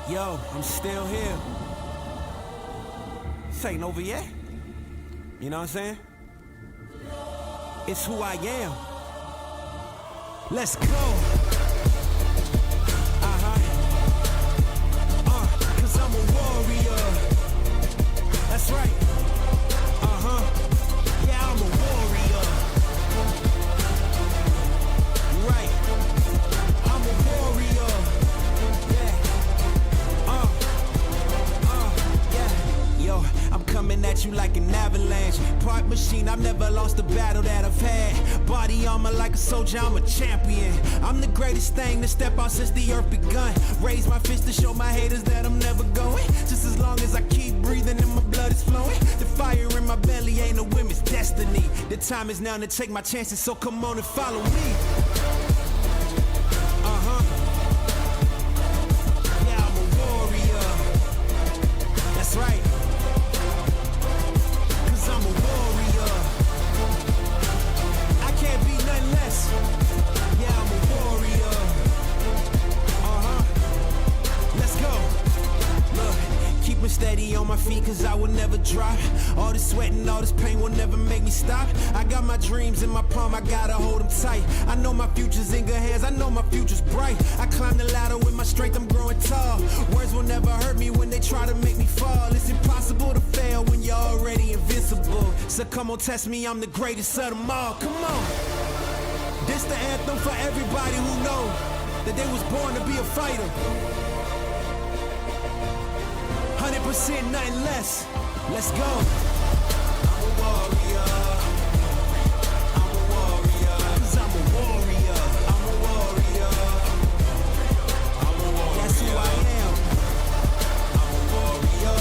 Yo, I'm still here. This ain't over yet. You know what I'm saying? It's who I am. Let's go. Cause I'm a warrior. That's right. Yeah, I'm a warrior. Right. I'm a warrior. Yo, I'm coming at you like an avalanche. Part machine, I've never lost a battle that I've had. Body armor like a soldier, I'm a champion. I'm the greatest thing to step out since the earth begun. Raise my fist to show my haters that I'm never going. Just as long as I keep breathing and my blood is flowing. The fire in my belly ain't a women's destiny. The time is now to take my chances, so come on and follow me. Yeah, I'm a warrior. That's right. I'm a warrior. I can't be nothing less. Yeah, I'm a warrior. Let's go. Look, keep me steady on my feet cause I will never drop. All this sweat and all this pain will never make me stop. I got my dreams in my palm, I gotta hold them tight. I know my future's in good hands, I know my future's bright. I climb the ladder with my strength, I'm growing tall. Words will never hurt me when they try to make me fall. It's impossible to fail when you're already invincible. So come on, test me, I'm the greatest of them all. Come on. This the anthem for everybody who know that they was born to be a fighter. 100% nothing less. Let's go. I'm a warrior. I'm a warrior. Cause I'm a warrior. I'm a warrior. I'm a warrior. That's who I am. I'm a warrior.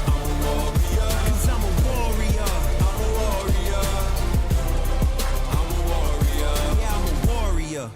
I'm a warrior. Cause I'm a warrior. I'm a warrior. I'm a warrior. Yeah, I'm a warrior.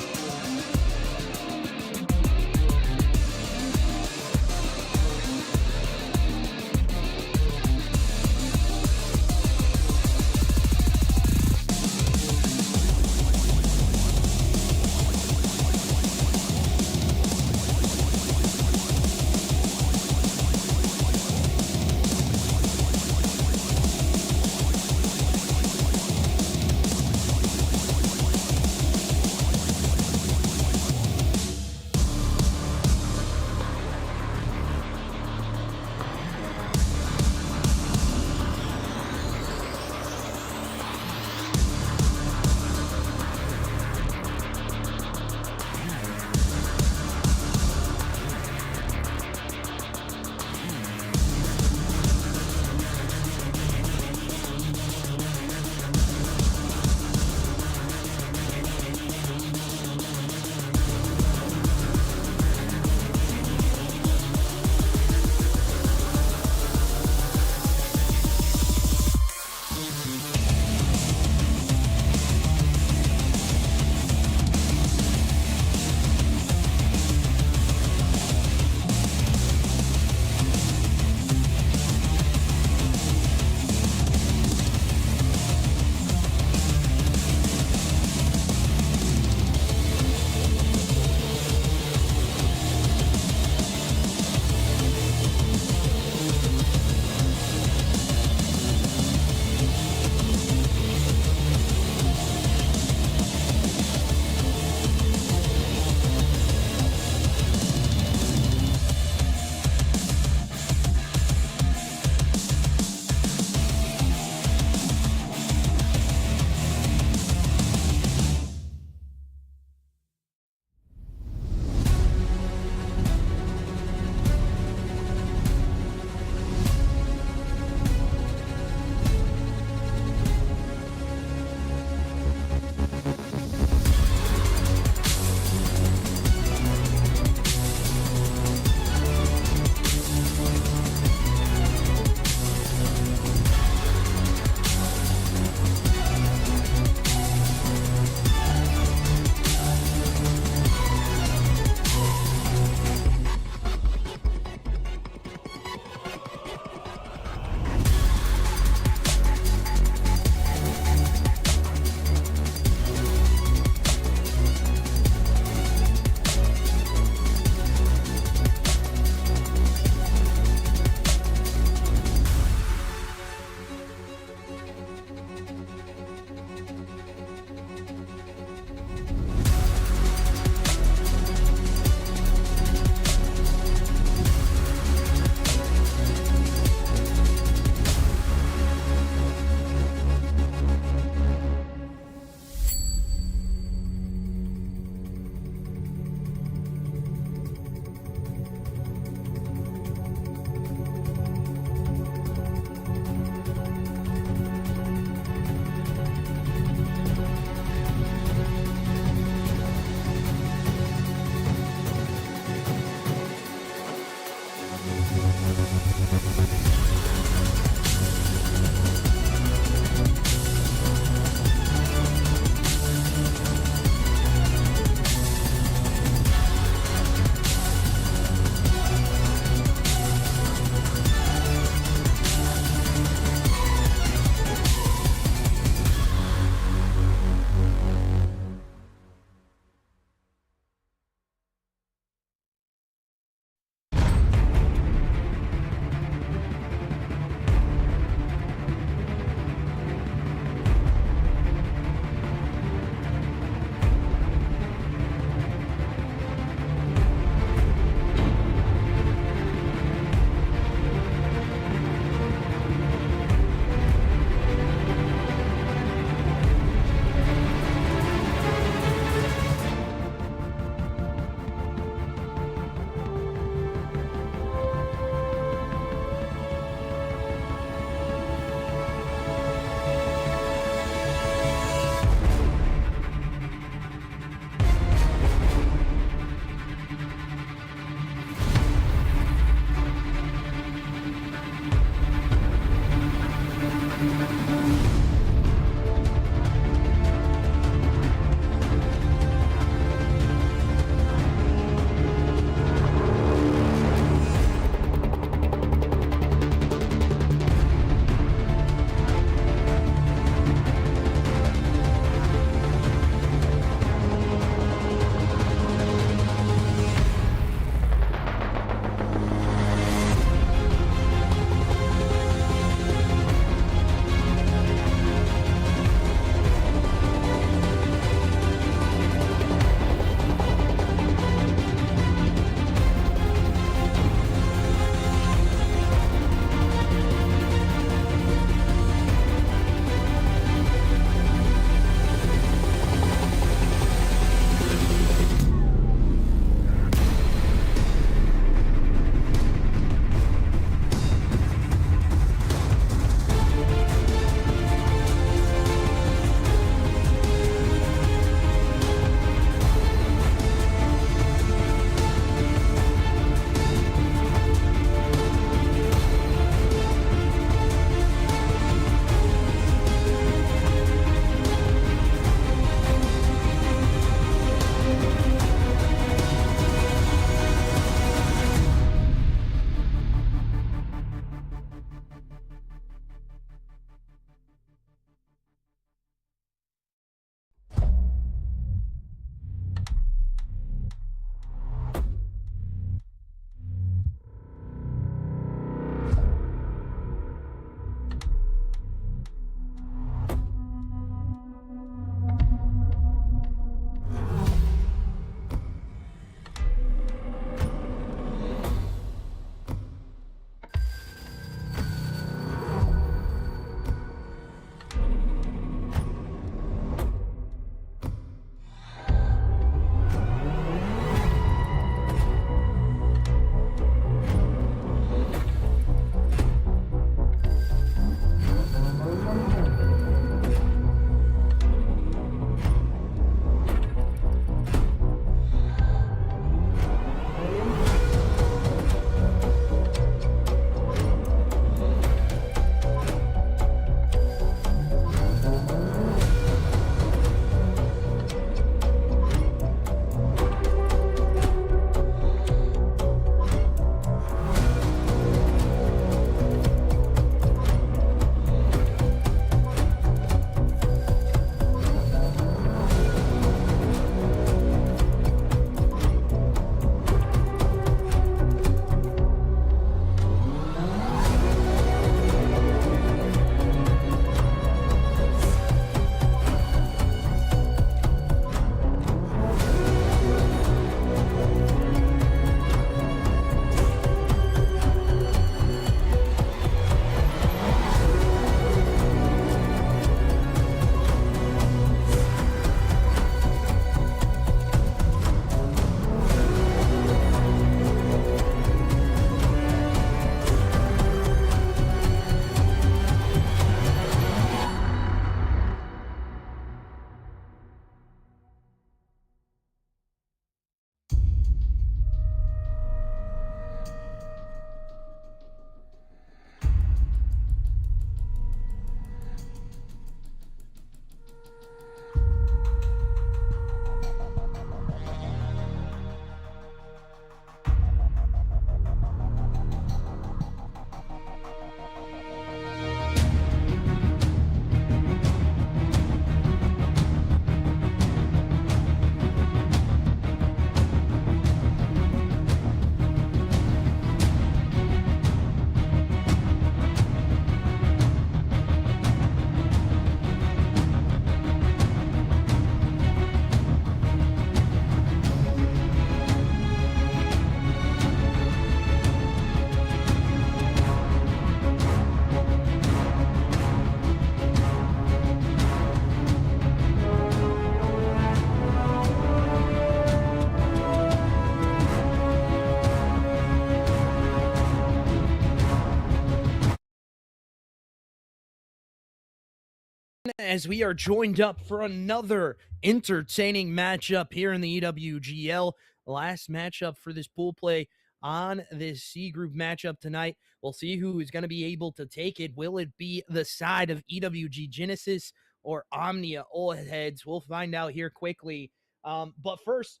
as we are joined up for another entertaining matchup here in the EWGL. Last matchup for this pool play on this C group matchup tonight. We'll see who is going to be able to take it. Will it be the side of EWG Genesis or OMNIA OLE heads? We'll find out here quickly. But first,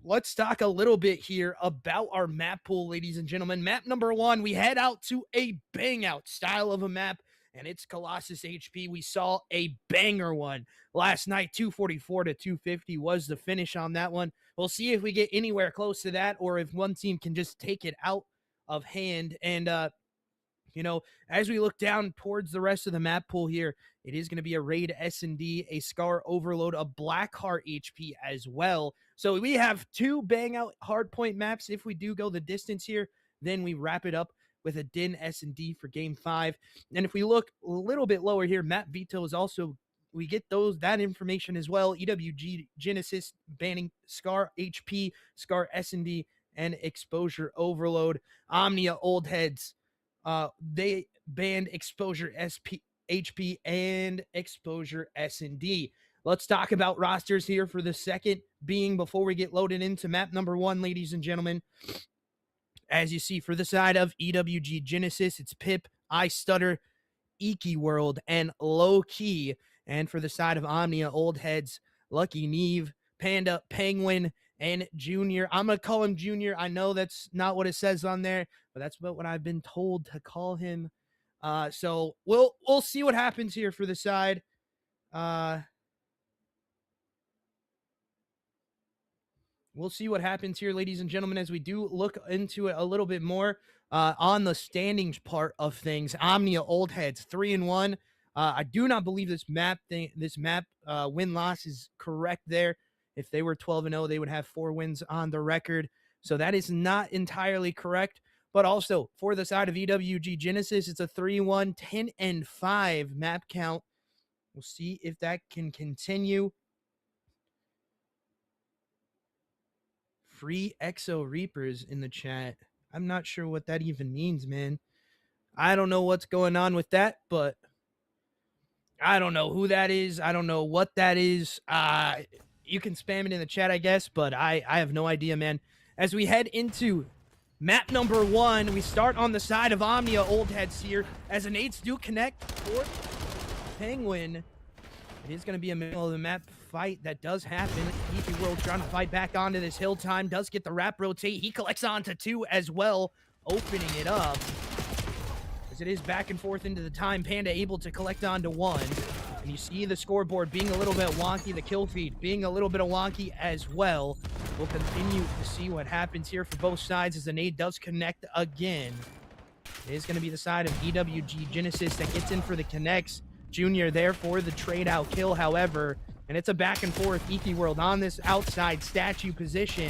let's talk a little bit here about our map pool, ladies and gentlemen. Map number 1, we head out to a bang out style of a map, and it's Colossus HP. We saw a banger one last night. 244 to 250 was the finish on that one. We'll see if we get anywhere close to that, or if one team can just take it out of hand. And as we look down towards the rest of the map pool here, it is going to be a Raid S&D, a Scar Overload, a Blackheart HP as well. So we have 2 bang out hardpoint maps. If we do go the distance here, then we wrap it up with a Din S&D for game 5. And if we look a little bit lower here, Map Veto is also, we get that information as well. EWG Genesis banning Scar HP, Scar S&D, and Exposure Overload. Omnia Old Heads, they banned Exposure HP and Exposure S&D. Let's talk about rosters here for the second being before we get loaded into map number 1, ladies and gentlemen. As you see, for the side of EWG Genesis, it's Pip, iStutter, Iki World, and Low Key. And for the side of Omnia Old Heads, Lucky Neve, Panda, Penguin, and Junior. I'm going to call him Junior. I know that's not what it says on there, but that's what I've been told to call him. So we'll see what happens here for the side. We'll see what happens here, ladies and gentlemen, as we do look into it a little bit more on the standings part of things. Omnia Old Heads 3-1. I do not believe this map win-loss is correct there. If they were 12-0, they would have 4 wins on the record. So that is not entirely correct. But also, for the side of EWG Genesis, it's a 3-1, 10-5 map count. We'll see if that can continue. Free Exo Reapers in the chat. I'm not sure what that even means, man. I don't know what's going on with that, but I don't know who that is. I don't know what that is. You can spam it in the chat, I guess, but I have no idea, man. As we head into map number 1, we start on the side of Omnia Old Heads here, as the nades do connect for Penguin. It is going to be a middle of the map fight that does happen. EP World trying to fight back onto this hill time. Does get the wrap rotate. He collects onto 2 as well, opening it up. As it is back and forth into the time. Panda able to collect onto 1. And you see the scoreboard being a little bit wonky. The kill feed being a little bit wonky as well. We'll continue to see what happens here for both sides as the nade does connect again. It is going to be the side of EWG Genesis that gets in for the connects. Junior there for the trade out kill, however, and it's a back and forth. Iki World on this outside statue position,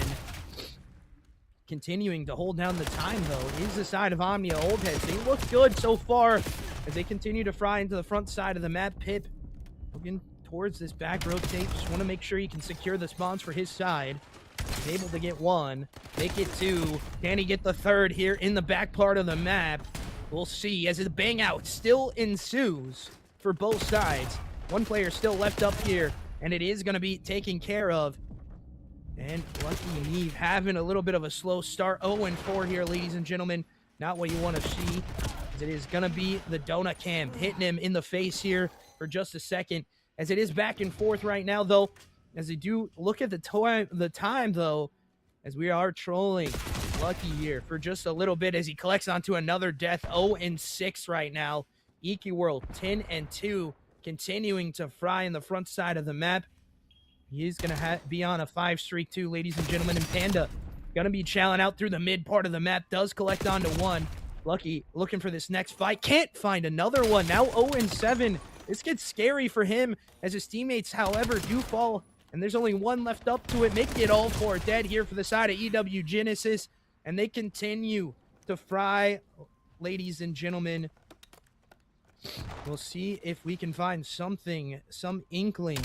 continuing to hold down the time though, is the side of Omnia Old Heads. They look good so far as they continue to fry into the front side of the map. Pip looking towards this back rotate, just want to make sure he can secure the spawns for his side. He's able to get 1, make it 2. Can he get the 3rd here in the back part of the map? We'll see as the bang out still ensues for both sides. One player still left up here, and it is going to be taken care of. And Lucky Neve having a little bit of a slow start. 0-4 here, ladies and gentlemen. Not what you want to see. As it is going to be the donut cam hitting him in the face here for just a second. As it is back and forth right now, though. As they do look at the time, though, as we are trolling Lucky here for just a little bit as he collects onto another death. 0-6 right now. Iki World 10-2, continuing to fry in the front side of the map. He is going to be on a 5 streak too, ladies and gentlemen. And Panda going to be challenging out through the mid part of the map. Does collect onto 1. Lucky looking for this next fight. Can't find another one. Now 0-7. This gets scary for him as his teammates, however, do fall. And there's only 1 left up to it. Making it all 4 dead here for the side of EW Genesis. And they continue to fry, ladies and gentlemen. We'll see if we can find something, some inkling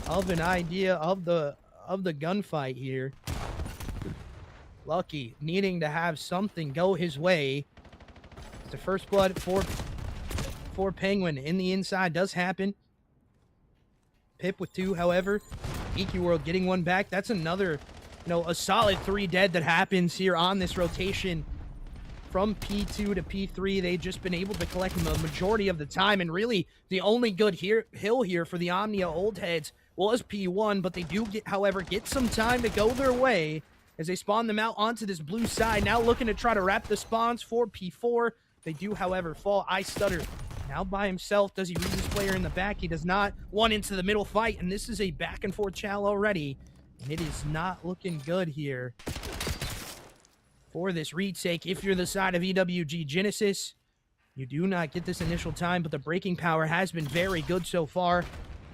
of an idea of the gunfight here. Lucky needing to have something go his way. The first blood for Penguin in the inside does happen. Pip with 2, however. EWGL getting 1 back. That's another, a solid 3 dead that happens here on this rotation. From P2 to P3, they've just been able to collect them a majority of the time, and really the only good hill here for the Omnia Old Heads was P1, but they do, however, get some time to go their way as they spawn them out onto this blue side. Now looking to try to wrap the spawns for P4. They do, however, fall. iStutter now by himself. Does he read this player in the back? He does not. 1 into the middle fight, and this is a back-and-forth chow already, and it is not looking good here for this retake. If you're the side of EWG Genesis, you do not get this initial time, but the breaking power has been very good so far.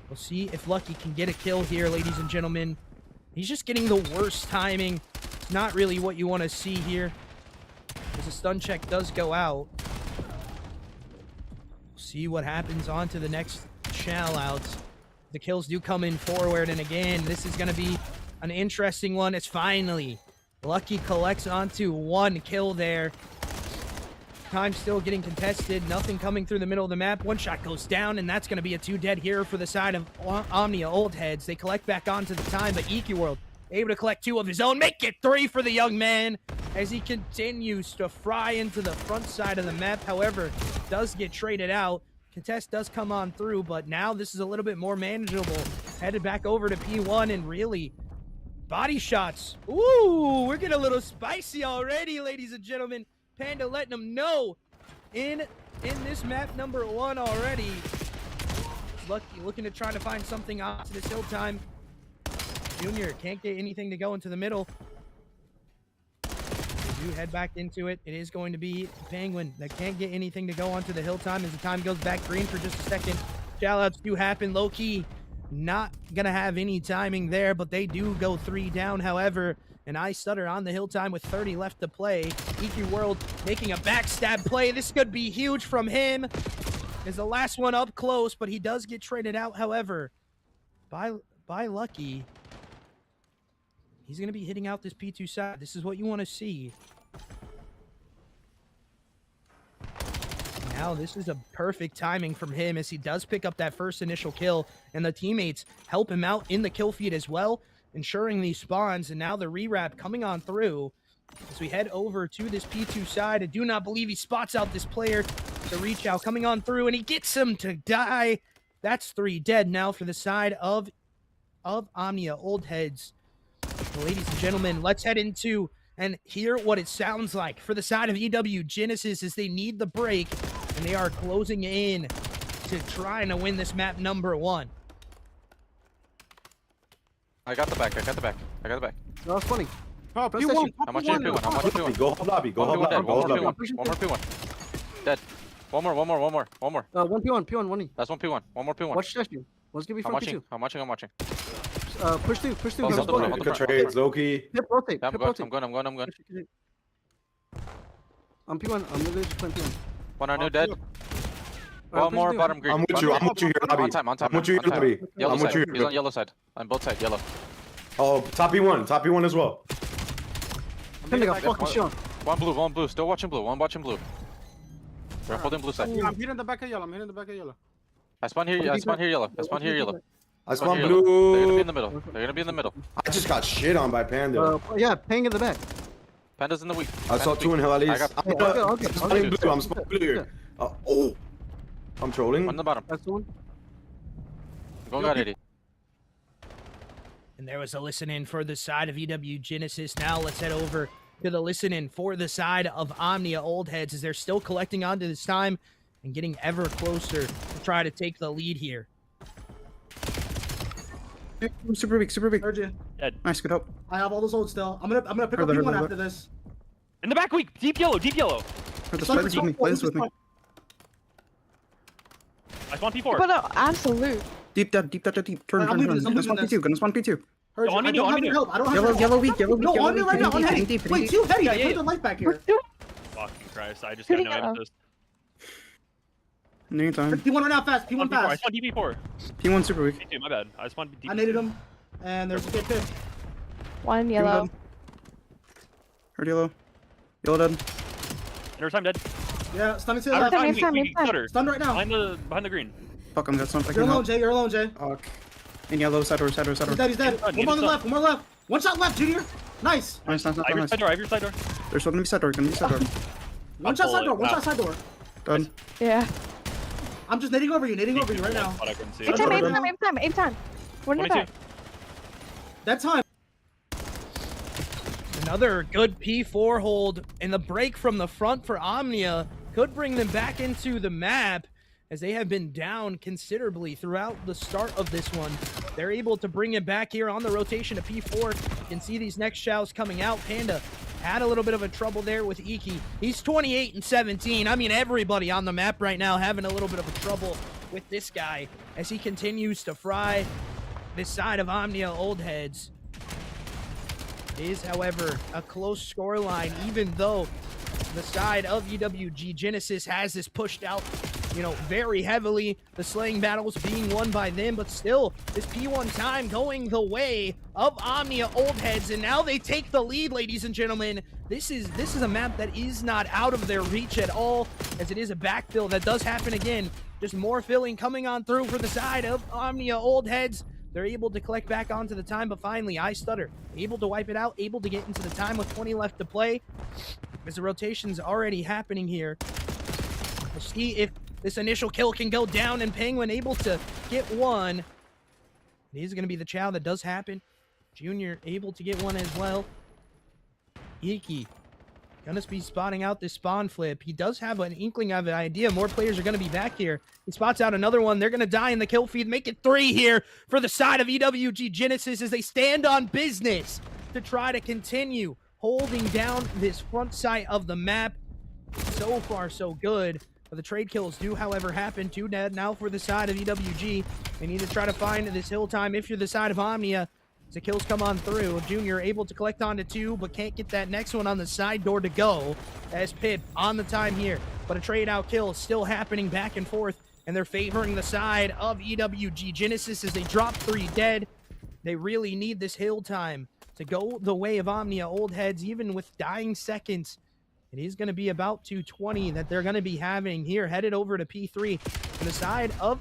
We'll see if Lucky can get a kill here, ladies and gentlemen. He's just getting the worst timing. It's not really what you want to see here, as a stun check does go out. We'll see what happens on to the next shell outs. The kills do come in forward, and again, this is going to be an interesting one. It's finally Lucky collects onto 1 kill there. Time still getting contested. Nothing coming through the middle of the map. 1 shot goes down, and that's going to be a 2 dead here for the side of Omnia Old Heads. They collect back onto the time, but EWGL able to collect 2 of his own. Make it 3 for the young man as he continues to fry into the front side of the map. However, does get traded out. Contest does come on through, but now this is a little bit more manageable. Headed back over to P1, and really body shots. Ooh, we're getting a little spicy already, ladies and gentlemen. Panda letting them know in this map number 1 already. Lucky looking to try to find something onto this hill time. Junior can't get anything to go into the middle. They do head back into it. It is going to be Penguin that can't get anything to go onto the hill time as the time goes back green for just a second. Shoutouts do happen. Low key, not gonna have any timing there, but they do go 3 down. However, and iStutter on the hill time with 30 left to play. EWGL making a backstab play. This could be huge from him. Is the last one up close, but he does get traded out. However, by Lucky, he's going to be hitting out this P2 side. This is what you want to see. Now this is a perfect timing from him as he does pick up that first initial kill, and the teammates help him out in the kill feed as well, ensuring these spawns. And now the rewrap coming on through as we head over to this P2 side. I do not believe he spots out this player. The reach out coming on through, and he gets him to die. That's 3 dead now for the side of Omnia Old Heads. Well, ladies and gentlemen, let's head into and hear what it sounds like for the side of EW Genesis as they need the break, and they are closing in to trying to win this map number 1. I got the back. No, that's funny. Oh, P1. How much is P1? How much is P1? Go lobby. Go One lobby. more Go lobby. P1. One more P1. Dead. One more. 1 P1, 1 E. That's 1 P1. One more P1. Watch Dash you. Let's give you from P2. I'm watching. Push through. Oh, Here's hold on. one. Good trades, Loki. Hip rotate. Yeah, Hip I'm rotate. going. I'm P1. I'm literally just playing P1. One on new dead. Alright, One more push bottom green. I'm with you. I'm with you here, lobby. On time. I'm with you here, lobby. Yellow I'm with side. you He's on here. yellow side. On both sides, yellow. Oh, top E1 as well. I think I got fucking shot. One blue. Still watching blue. One watching blue. They're holding blue side. I'm hitting the back of yellow. I spawn here yellow. I spawn They're gonna be blue. in the middle. I just got shit on by Panda. Yeah, ping in the back. Panda's in the weak. I saw 2 in hill at I least. got- Okay. I'm spawning blue here. Oh, I'm trolling. One in the bottom. That's the one. Go got 80. And there was a listen-in for the side of EW Genesis. Now let's head over to the listen-in for the side of Omnia Old Heads as they're still collecting onto this time and getting ever closer to try to take the lead here. Super weak. Heard you. Dead. Nice, good help. I have all those old still. I'm gonna pick up Heard P1 that. after this. In the back weak, deep yellow. Heard this, play this with me. Play this with me. I spawn P4. But no, absolute. Deep. Turn. I'm leaving this, I'm Gonna spawn leaving P2. Gonna spawn P2. Heard No, you. on I me, don't on have me. your help. I don't have your help. Yellow weak. No, on me right now. On heavy. Deep. Wait, 2 heavy. Yeah, I yeah, put yeah. the light back here. Fucking Christ, I just got no Shooting assist. Anytime. P1 right now fast. P4. P1 I fast. spawned DP4. P1 super weak. P2, my bad. I spawned DP2. I naded him. And there's a get picked. One yellow. Heard yellow. Yellow dead. Inner time dead. Yeah, stunning to the Outer left. Time, time, time, weak, time. stutter. Stunned right now. Behind the green. Fuck, I'm got something. You're alone, Jay. Fuck. In yellow, side door, side door, side He's door. dead, he's dead. Need One more on the to left, one more left. One shot left, Junior. Nice. Nice, nice, nice, I have your nice. side door. I have your side door. There's one gonna be side door, gonna be side door. One shot side door, one Wow. shot side door. Done. Yeah. I'm just nading over you right now. But I couldn't see Aim it. time, aim Right time, now. aim time, aim time. One in the 22. back. That time. Another good P4 hold, and the break from the front for Omnia could bring them back into the map, as they have been down considerably throughout the start of this one. They're able to bring it back here on the rotation to P4. You can see these next chows coming out. Panda had a little bit of a trouble there with Iki. He's 28 and 17. I mean, everybody on the map right now having a little bit of a trouble with this guy as he continues to fry this side of Omnia Old Heads. It is, however, a close scoreline, even though the side of EWG Genesis has this pushed out, very heavily. The slaying battles being won by them, but still, this P1 time going the way of Omnia Old Heads, and now they take the lead, ladies and gentlemen. This is a map that is not out of their reach at all, as it is a backfill that does happen again. Just more filling coming on through for the side of Omnia Old Heads. They're able to collect back onto the time, but finally, iStutter able to wipe it out, able to get into the time with 20 left to play. As the rotation's already happening here. We'll see if this initial kill can go down, and Penguin able to get one. It is going to be the chow that does happen. Junior able to get one as well. Iki gonna be spotting out this spawn flip. He does have an inkling of an idea. More players are going to be back here. He spots out another one. They're going to die in the kill feed. Make it 3 here for the side of EWG Genesis as they stand on business to try to continue holding down this front side of the map. So far, so good. But the trade kills do, however, happen. 2 dead now for the side of EWG. They need to try to find this hill time if you're the side of Omnia. As the kills come on through, Junior able to collect onto 2, but can't get that next one on the side door to go. As Pip on the time here, but a trade out kill still happening back and forth, and they're favoring the side of EWG Genesis as they drop 3 dead. They really need this hill time to go the way of Omnia Old Heads, even with dying seconds. It is going to be about 220 that they're going to be having here, headed over to P3. On the side of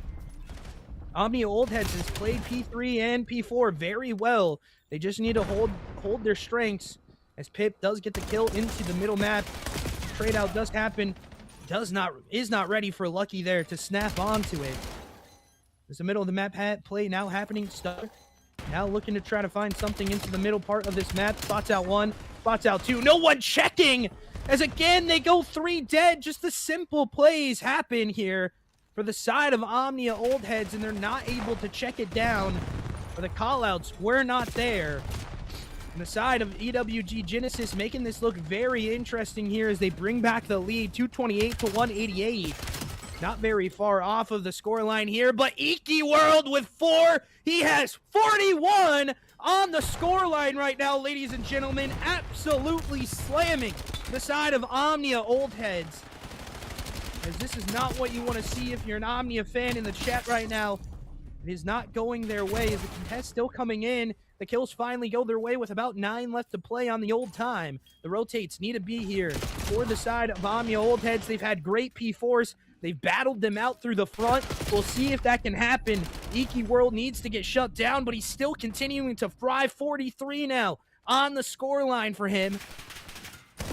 Omnia Old Heads has played P3 and P4 very well. They just need to hold their strengths, as Pip does get the kill into the middle map. Trade out does happen. Is not ready for Lucky there to snap onto it. There's the middle of the map play now happening. Stutter now looking to try to find something into the middle part of this map. Spots out 1, spots out 2. No one checking, as again they go 3 dead. Just the simple plays happen here for the side of Omnia Old Heads, and they're not able to check it down. For the callouts were not there. And the side of EWG Genesis making this look very interesting here as they bring back the lead, 228 to 188. Not very far off of the scoreline here, but Iki World with 4. He has 41 on the scoreline right now, ladies and gentlemen. Absolutely slamming the side of Omnia Old Heads, as this is not what you want to see if you're an Omnia fan in the chat right now. It is not going their way as the contest still coming in. The kills finally go their way with about 9 left to play on the old time. The rotates need to be here for the side of Omnia Old Heads. They've had great P4s. They've battled them out through the front. We'll see if that can happen. Iki World needs to get shut down, but he's still continuing to fry. 43 now on the scoreline for him,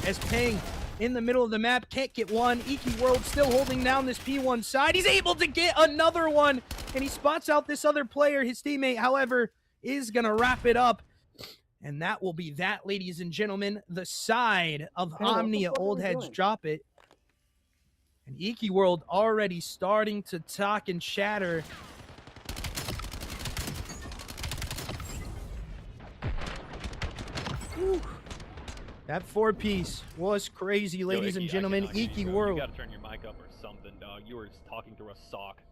as Peng in the middle of the map can't get one. Iki World still holding down this P1 side. He's able to get another one, and he spots out this other player. His teammate, however, is going to wrap it up. And that will be that, ladies and gentlemen. The side of Omnia Old Heads drop it. And Iki World already starting to talk and chatter. Whew. That 4-piece was crazy, ladies and gentlemen. Iki World. You gotta turn your mic up or something, dog. You were talking through a sock.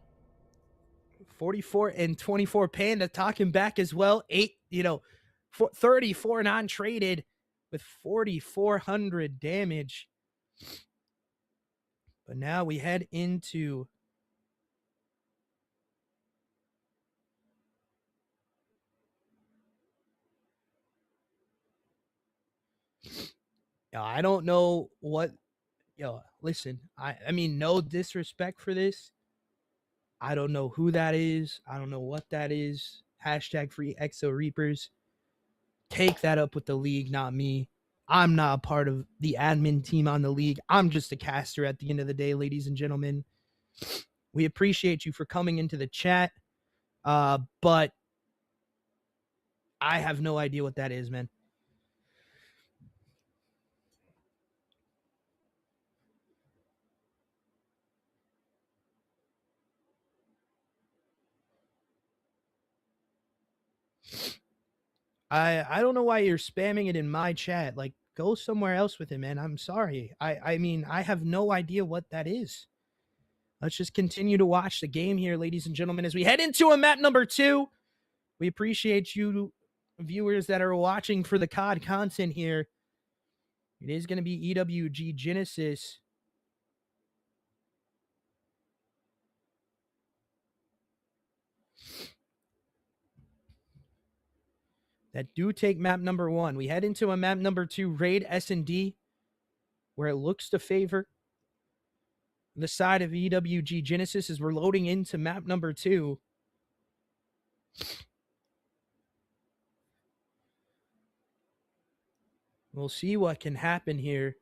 44 and 24. Panda talking back as well. 34 non-traded with 4,400 damage. But now we head into I don't know what listen, I mean, no disrespect for this. I don't know who that is. I don't know what that is. Hashtag free Exo Reapers. Take that up with the league, not me. I'm not a part of the admin team on the league. I'm just a caster at the end of the day, ladies and gentlemen. We appreciate you for coming into the chat. But I have no idea what that is, man. I don't know why you're spamming it in my chat. Like, go somewhere else with it, man. I'm sorry. I mean, I have no idea what that is. Let's just continue to watch the game here, ladies and gentlemen, as we head into a map number 2. We appreciate you viewers that are watching for the COD content here. It is going to be EWG Genesis. That do take map number 1. We head into a map number 2, Raid S&D, where it looks to favor the side of EWG Genesis as we're loading into map number 2. We'll see what can happen here.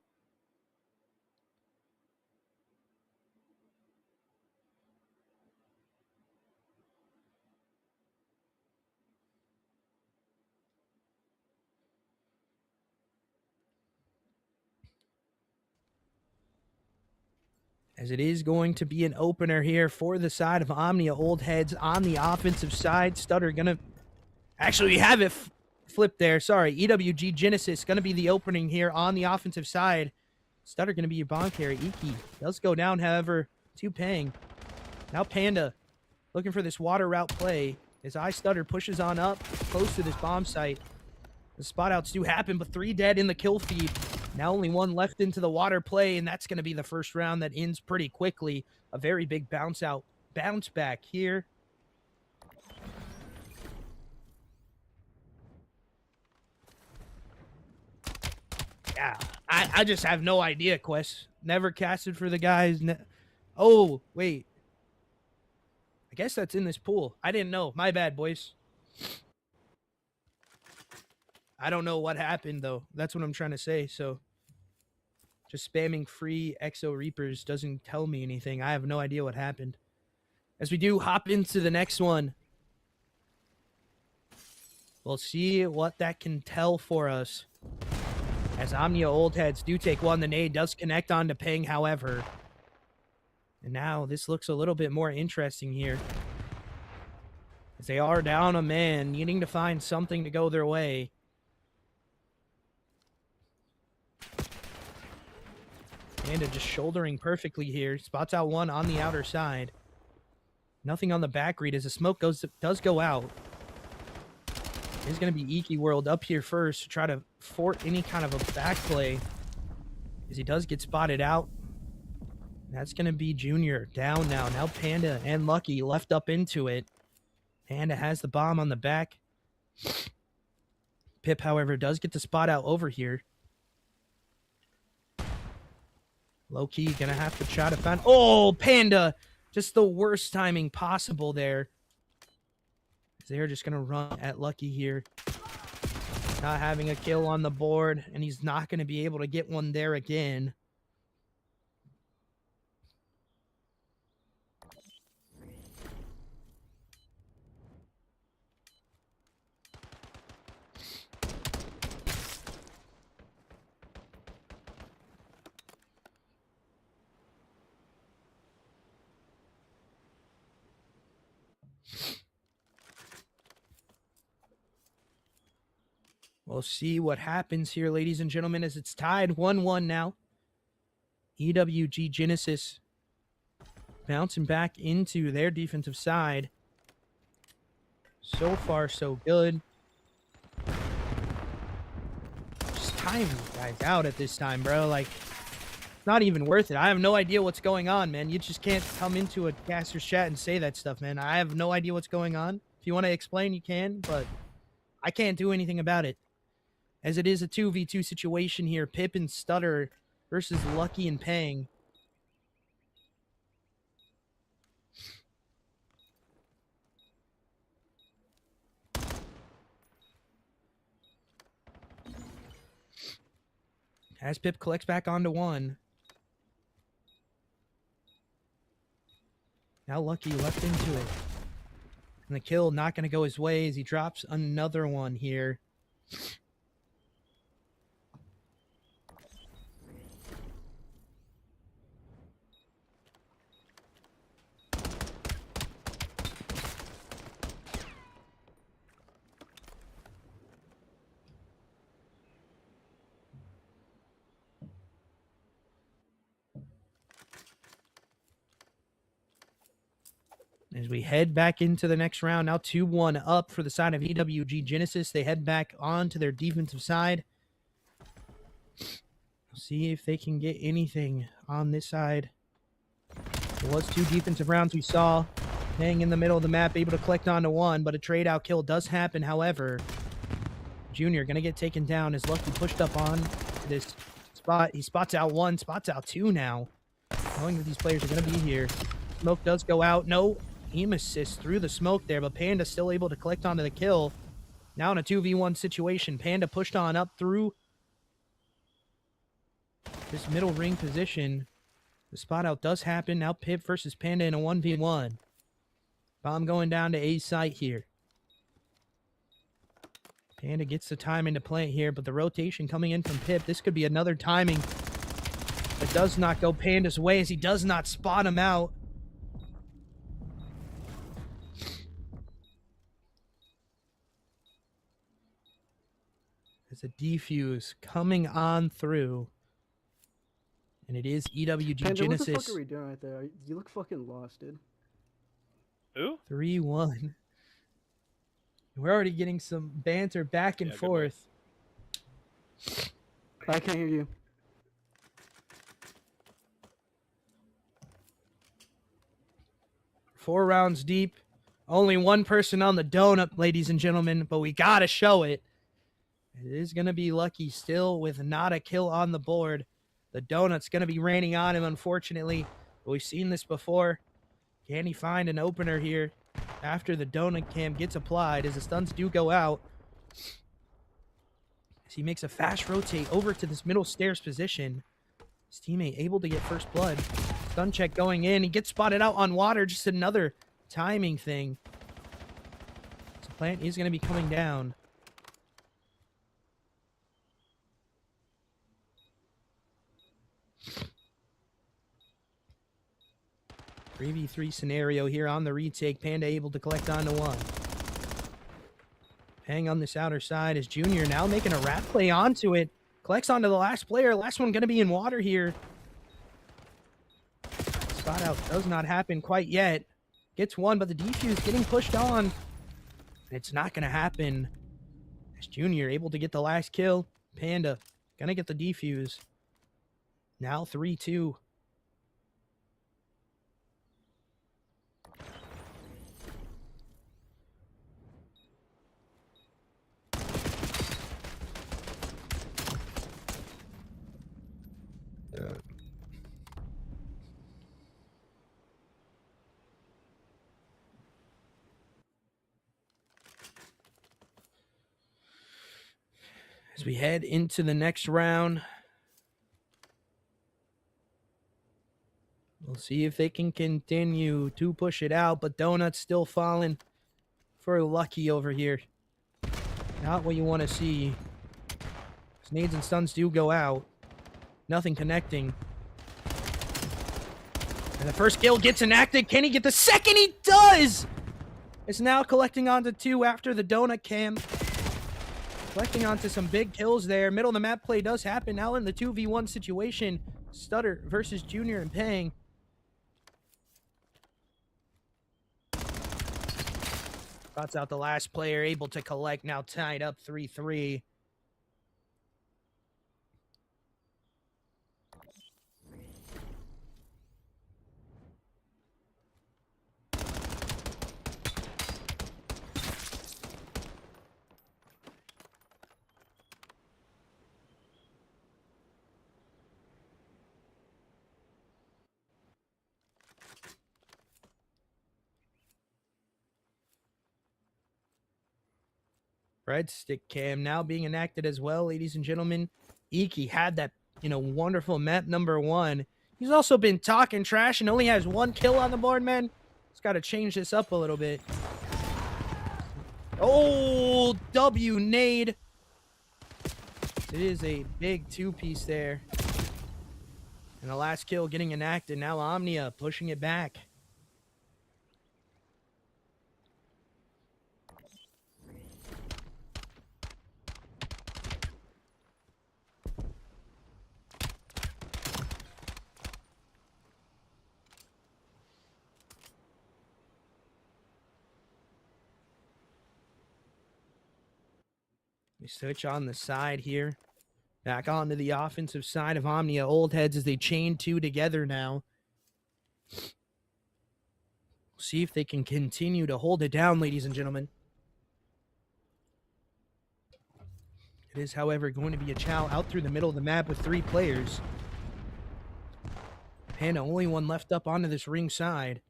As it is going to be an opener here for the side of Omnia Old Heads on the offensive side. Stutter gonna... Actually, we have it flipped there. Sorry. EWG Genesis gonna be the opening here on the offensive side. Stutter gonna be your bomb carry. Iki does go down, however, to Pang. Now Panda looking for this water route play as Stutter pushes on up close to this bomb site. The spot outs do happen, but 3 dead in the kill feed. Now only 1 left into the water play, and that's going to be the first round that ends pretty quickly. A very big bounce back here. Yeah, I just have no idea, Quest. Never casted for the guys. Oh, wait. I guess that's in this pool. I didn't know. My bad, boys. I don't know what happened, though. That's what I'm trying to say. So, just spamming free Exo Reapers doesn't tell me anything. I have no idea what happened. As we do hop into the next one, we'll see what that can tell for us. As Omnia Old Heads do take 1, the nade does connect onto Ping, however. And now this looks a little bit more interesting here. As they are down a man, needing to find something to go their way. Panda just shouldering perfectly here. Spots out 1 on the outer side. Nothing on the back read as the smoke does go out. It's going to be Iki World up here first to try to fort any kind of a back play. As he does get spotted out. That's going to be Junior down now. Now Panda and Lucky left up into it. Panda has the bomb on the back. Pip, however, does get the spot out over here. Low key, gonna have to try to find... Oh, Panda! Just the worst timing possible there. They're just gonna run at Lucky here. Not having a kill on the board, and he's not gonna be able to get one there again. We'll see what happens here, ladies and gentlemen, as it's tied 1-1 now. EWG Genesis bouncing back into their defensive side. So far, so good. Just time these guys out at this time, bro. Like, it's not even worth it. I have no idea what's going on, man. You just can't come into a caster's chat and say that stuff, man. I have no idea what's going on. If you want to explain, you can, but I can't do anything about it. As it is a 2v2 situation here. Pip and Stutter versus Lucky and Pang. As Pip collects back onto one. Now Lucky left into it. And the kill not going to go his way as he drops another one here. As we head back into the next round, now 2-1 up for the side of EWG Genesis. They head back on to their defensive side. See if they can get anything on this side. There was 2 defensive rounds we saw. Hang in the middle of the map, able to collect onto one, but a trade out kill does happen. However, Junior going to get taken down as Lucky pushed up on this spot. He spots out one, spots out two now. Knowing that these players are going to be here. Smoke does go out. No aim assist through the smoke there, but Panda still able to collect onto the kill. Now in a 2v1 situation, Panda pushed on up through this middle ring position. The spot out does happen. Now Pip versus Panda in a 1v1. Bomb going down to A site here. Panda gets the time into play here, but the rotation coming in from Pip. This could be another timing that does not go Panda's way as he does not spot him out. There's a defuse coming on through. And it is EWG Panda, Genesis. what the fuck are we doing right there? You look fucking lost, dude. Who? 3-1. We're already getting some banter back and Yeah, good forth. I can't hear you. Four rounds deep. Only one person on the donut, ladies and gentlemen, but we gotta show it. It is gonna be Lucky still with not a kill on the board. The donut's gonna be raining on him, unfortunately. But we've seen this before. Can he find an opener here after the donut cam gets applied as the stuns do go out? As he makes a fast rotate over to this middle stairs position. His teammate able to get first blood. Stun check going in. He gets spotted out on water. Just another timing thing. So Plant is going to be coming down. Three v 3 scenario here on the retake. Panda able to collect onto one. Hang on this outer side is Junior now making a rat play onto it. Collects onto the last player. Last one going to be in water here. Spot out does not happen quite yet. Gets one, but the defuse getting pushed on. It's not going to happen. As Junior able to get the last kill. Panda going to get the defuse. Now 3-2. As we head into the next round, we'll see if they can continue to push it out, but Donut's still falling for Lucky over here. Not what you want to see. Nades and stuns do go out. Nothing connecting. And the first kill gets enacted. Can he get the second? He does! It's now collecting onto two after the donut cam. Collecting onto some big kills there. Middle of the map play does happen. Now in the 2v1 situation. Stutter versus Junior and Pang. Spots out the last player. Able to collect. Now tied up 3-3. Breadstick cam now being enacted as well, ladies and gentlemen. Iki had that wonderful map number 1. He's also been talking trash and only has 1 kill on the board, man. He's got to change this up a little bit. Oh, W nade. It is a big 2-piece there. And the last kill getting enacted. Now Omnia pushing it back. We switch on the side here. Back onto the offensive side of Omnia Old Heads as they chain 2 together now. See if they can continue to hold it down, ladies and gentlemen. It is, however, going to be a chow out through the middle of the map with 3 players. Panda, only one left up onto this ring side.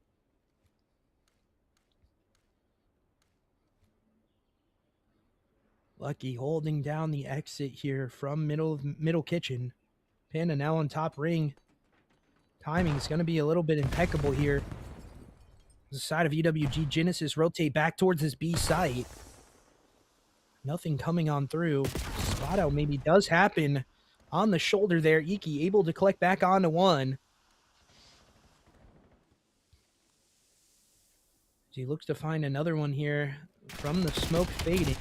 Lucky holding down the exit here from middle kitchen. Panda now on top ring. Timing is going to be a little bit impeccable here. The side of EWG Genesis rotate back towards this B site. Nothing coming on through. Spot out maybe does happen on the shoulder there. Iki able to collect back onto 1. He looks to find another one here from the smoke fading.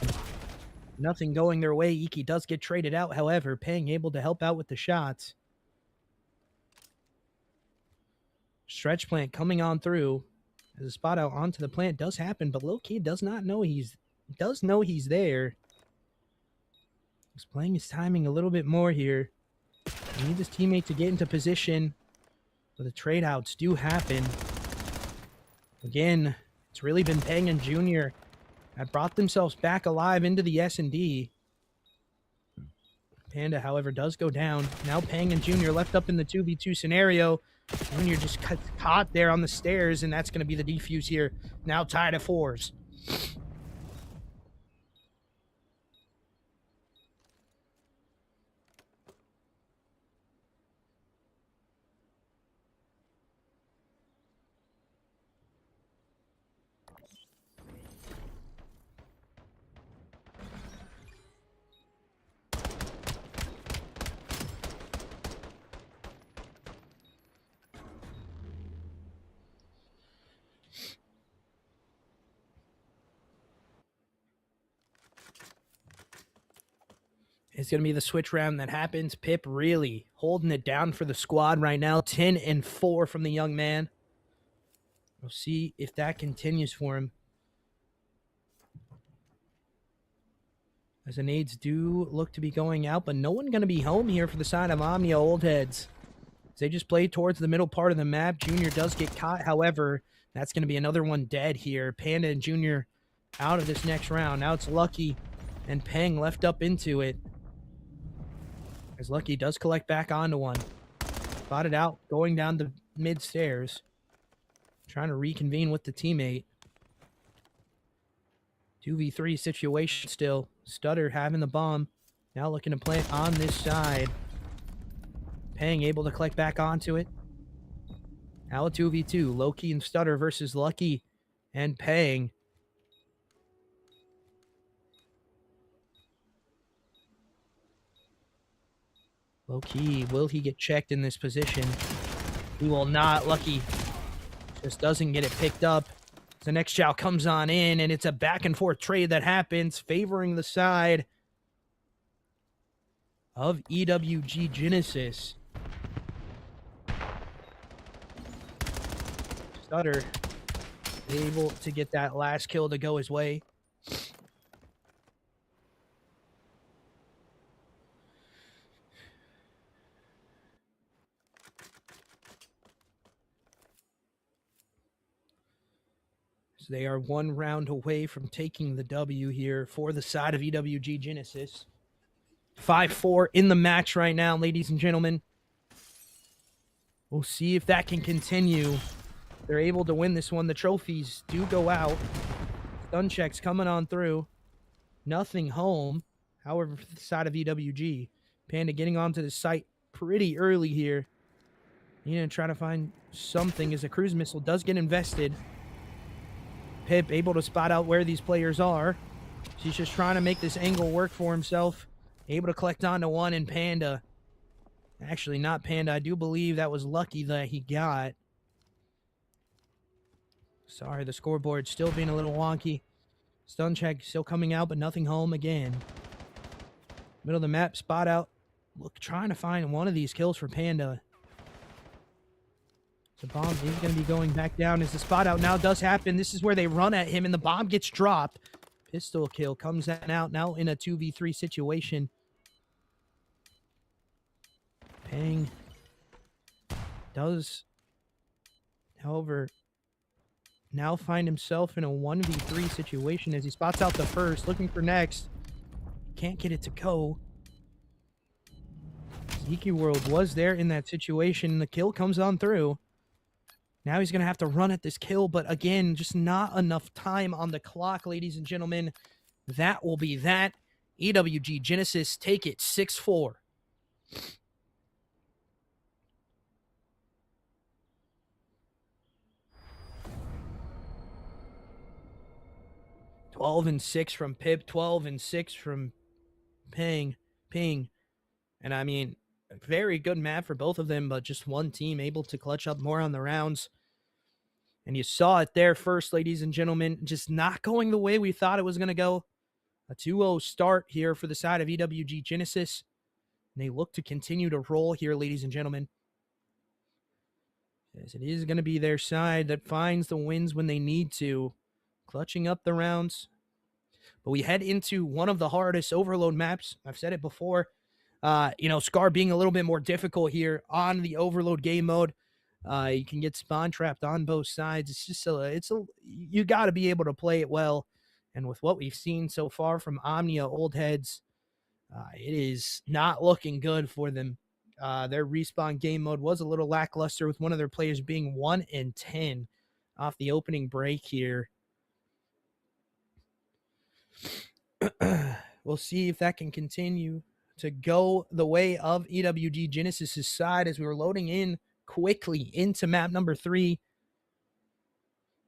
Nothing going their way. Iki does get traded out, however. Peng able to help out with the shots. Stretch plant coming on through. As a spot out onto the plant does happen, but low-key does know he's there. He's playing his timing a little bit more here. He needs his teammate to get into position. But the trade outs do happen. Again, it's really been Peng and Junior that brought themselves back alive into the S&D. Panda, however, does go down. Now Peng and Junior left up in the 2v2 scenario. Junior just caught there on the stairs, and that's going to be the defuse here. Now tied at 4s. It's going to be the switch round that happens. Pip really holding it down for the squad right now. 10-4 from the young man. We'll see if that continues for him. As the nades do look to be going out, but no one going to be home here for the side of Omnia Old Heads. As they just play towards the middle part of the map. Junior does get caught, however. That's going to be another one dead here. Panda and Junior out of this next round. Now it's Lucky and Peng left up into it. As Lucky does collect back onto one. Spotted out, going down the mid stairs. Trying to reconvene with the teammate. 2v3 situation still. Stutter having the bomb. Now looking to plant on this side. Peng able to collect back onto it. Now a 2v2. Loki and Stutter versus Lucky and Peng. Low-key, will he get checked in this position? He will not. Lucky just doesn't get it picked up. The next chow comes on in, and it's a back-and-forth trade that happens, favoring the side of EWG Genesis. Stutter able to get that last kill to go his way. They are one round away from taking the W here for the side of EWG Genesis. 5-4 in the match right now, ladies and gentlemen. We'll see if that can continue. They're able to win this one. The trophies do go out. Stun checks coming on through. Nothing home. However, for the side of EWG, Panda getting onto the site pretty early here. You know, try to find something as a cruise missile does get invested. Pip able to spot out where these players are. He's just trying to make this angle work for himself. Able to collect onto one, and Panda. Actually, not Panda. I do believe that was Lucky that he got. Sorry, the scoreboard still being a little wonky. Stun check still coming out, but nothing home again. Middle of the map, spot out. Look, trying to find one of these kills for Panda. The bomb is going to be going back down as the spot out now does happen. This is where they run at him, and the bomb gets dropped. Pistol kill comes out now in a 2v3 situation. Pang does, however, now find himself in a 1v3 situation as he spots out the first, looking for next. Can't get it to go. Ziki World was there in that situation. The kill comes on through. Now he's going to have to run at this kill, but again, just not enough time on the clock, ladies and gentlemen. That will be that. EWG Genesis take it 6-4. and 6 from Pip, 12-6 from Ping. And I mean, very good map for both of them, but just one team able to clutch up more on the rounds. And you saw it there first, ladies and gentlemen, just not going the way we thought it was going to go. A 2-0 start here for the side of EWG Genesis. And they look to continue to roll here, ladies and gentlemen. As it is going to be their side that finds the wins when they need to. Clutching up the rounds. But we head into one of the hardest overload maps. I've said it before. You know, Scar being a little bit more difficult here on the overload game mode. You can get spawn trapped on both sides. It's just you got to be able to play it well. And with what we've seen so far from OMNIA Old Heads, it is not looking good for them. Their respawn game mode was a little lackluster with one of their players being 1-10 off the opening break here. We'll see if that can continue to go the way of EWG Genesis' side as we were loading in quickly into map number 3.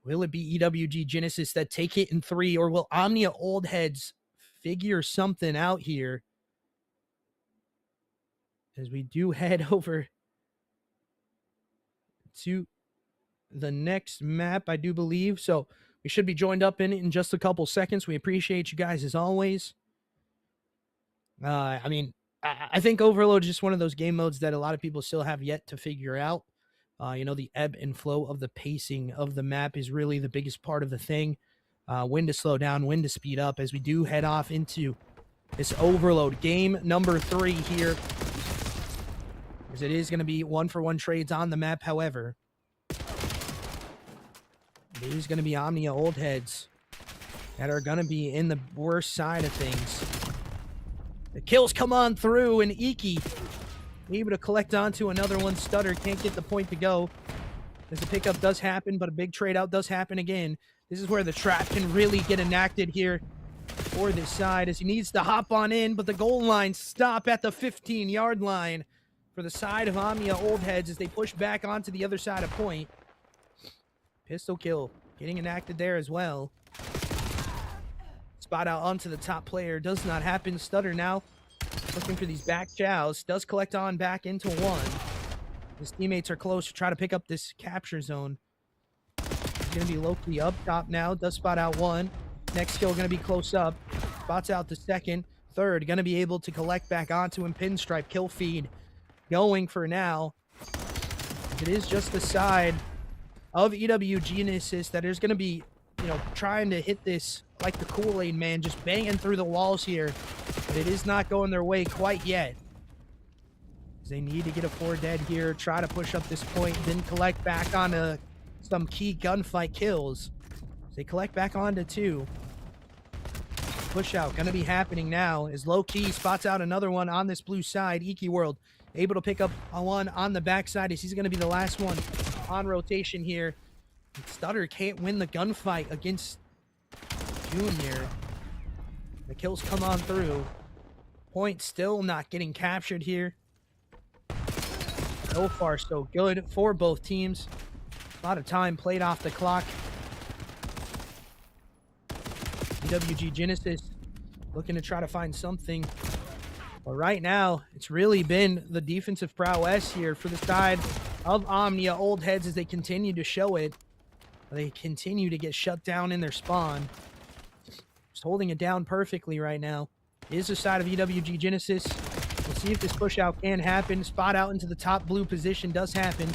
Will it be EWG Genesis that take it in 3, or will Omnia Old Heads figure something out here? As we do head over to the next map, I do believe. So we should be joined up in just a couple seconds. We appreciate you guys as always. I mean, I think Overload is just one of those game modes that a lot of people still have yet to figure out. You know, the ebb and flow of the pacing of the map is really the biggest part of the thing. When to slow down, when to speed up, as we do head off into this Overload game number 3 here. As it is going to be 1-for-1 trades on the map, however. It is going to be Omnia Old Heads that are going to be in the worst side of things. The kills come on through, and Iki able to collect onto another one. Stutter can't get the point to go. As the pickup does happen, but a big trade out does happen again. This is where the trap can really get enacted here for this side, as he needs to hop on in, but the goal line stop at the 15-yard line for the side of Omnia Old Heads as they push back onto the other side of point. Pistol kill getting enacted there as well. Spot out onto the top player does not happen. Stutter now looking for these back chows. Does collect on back into one. His teammates are close to try to pick up this capture zone. He's going to be low-key up top now. Does spot out one. Next kill going to be close up. Spots out the second. Third going to be able to collect back onto him. Pinstripe kill feed going for now. It is just the side of EWG Genesis that is going to be, you know, trying to hit this like the Kool-Aid man, just banging through the walls here. But it is not going their way quite yet. They need to get a 4 dead here, try to push up this point, then collect back onto some key gunfight kills. They collect back onto 2. Push out going to be happening now as Low Key spots out another one on this blue side. Iki World able to pick up a one on the backside as he's going to be the last one on rotation here. Stutter can't win the gunfight against Junior. The kills come on through. Point still not getting captured here. So far, so good for both teams. A lot of time played off the clock. EWG Genesis looking to try to find something. But right now, it's really been the defensive prowess here for the side of Omnia Old Heads as they continue to show it. They continue to get shut down in their spawn. Just holding it down perfectly right now is the side of EWG Genesis. We'll see if this push out can happen. Spot out into the top blue position does happen.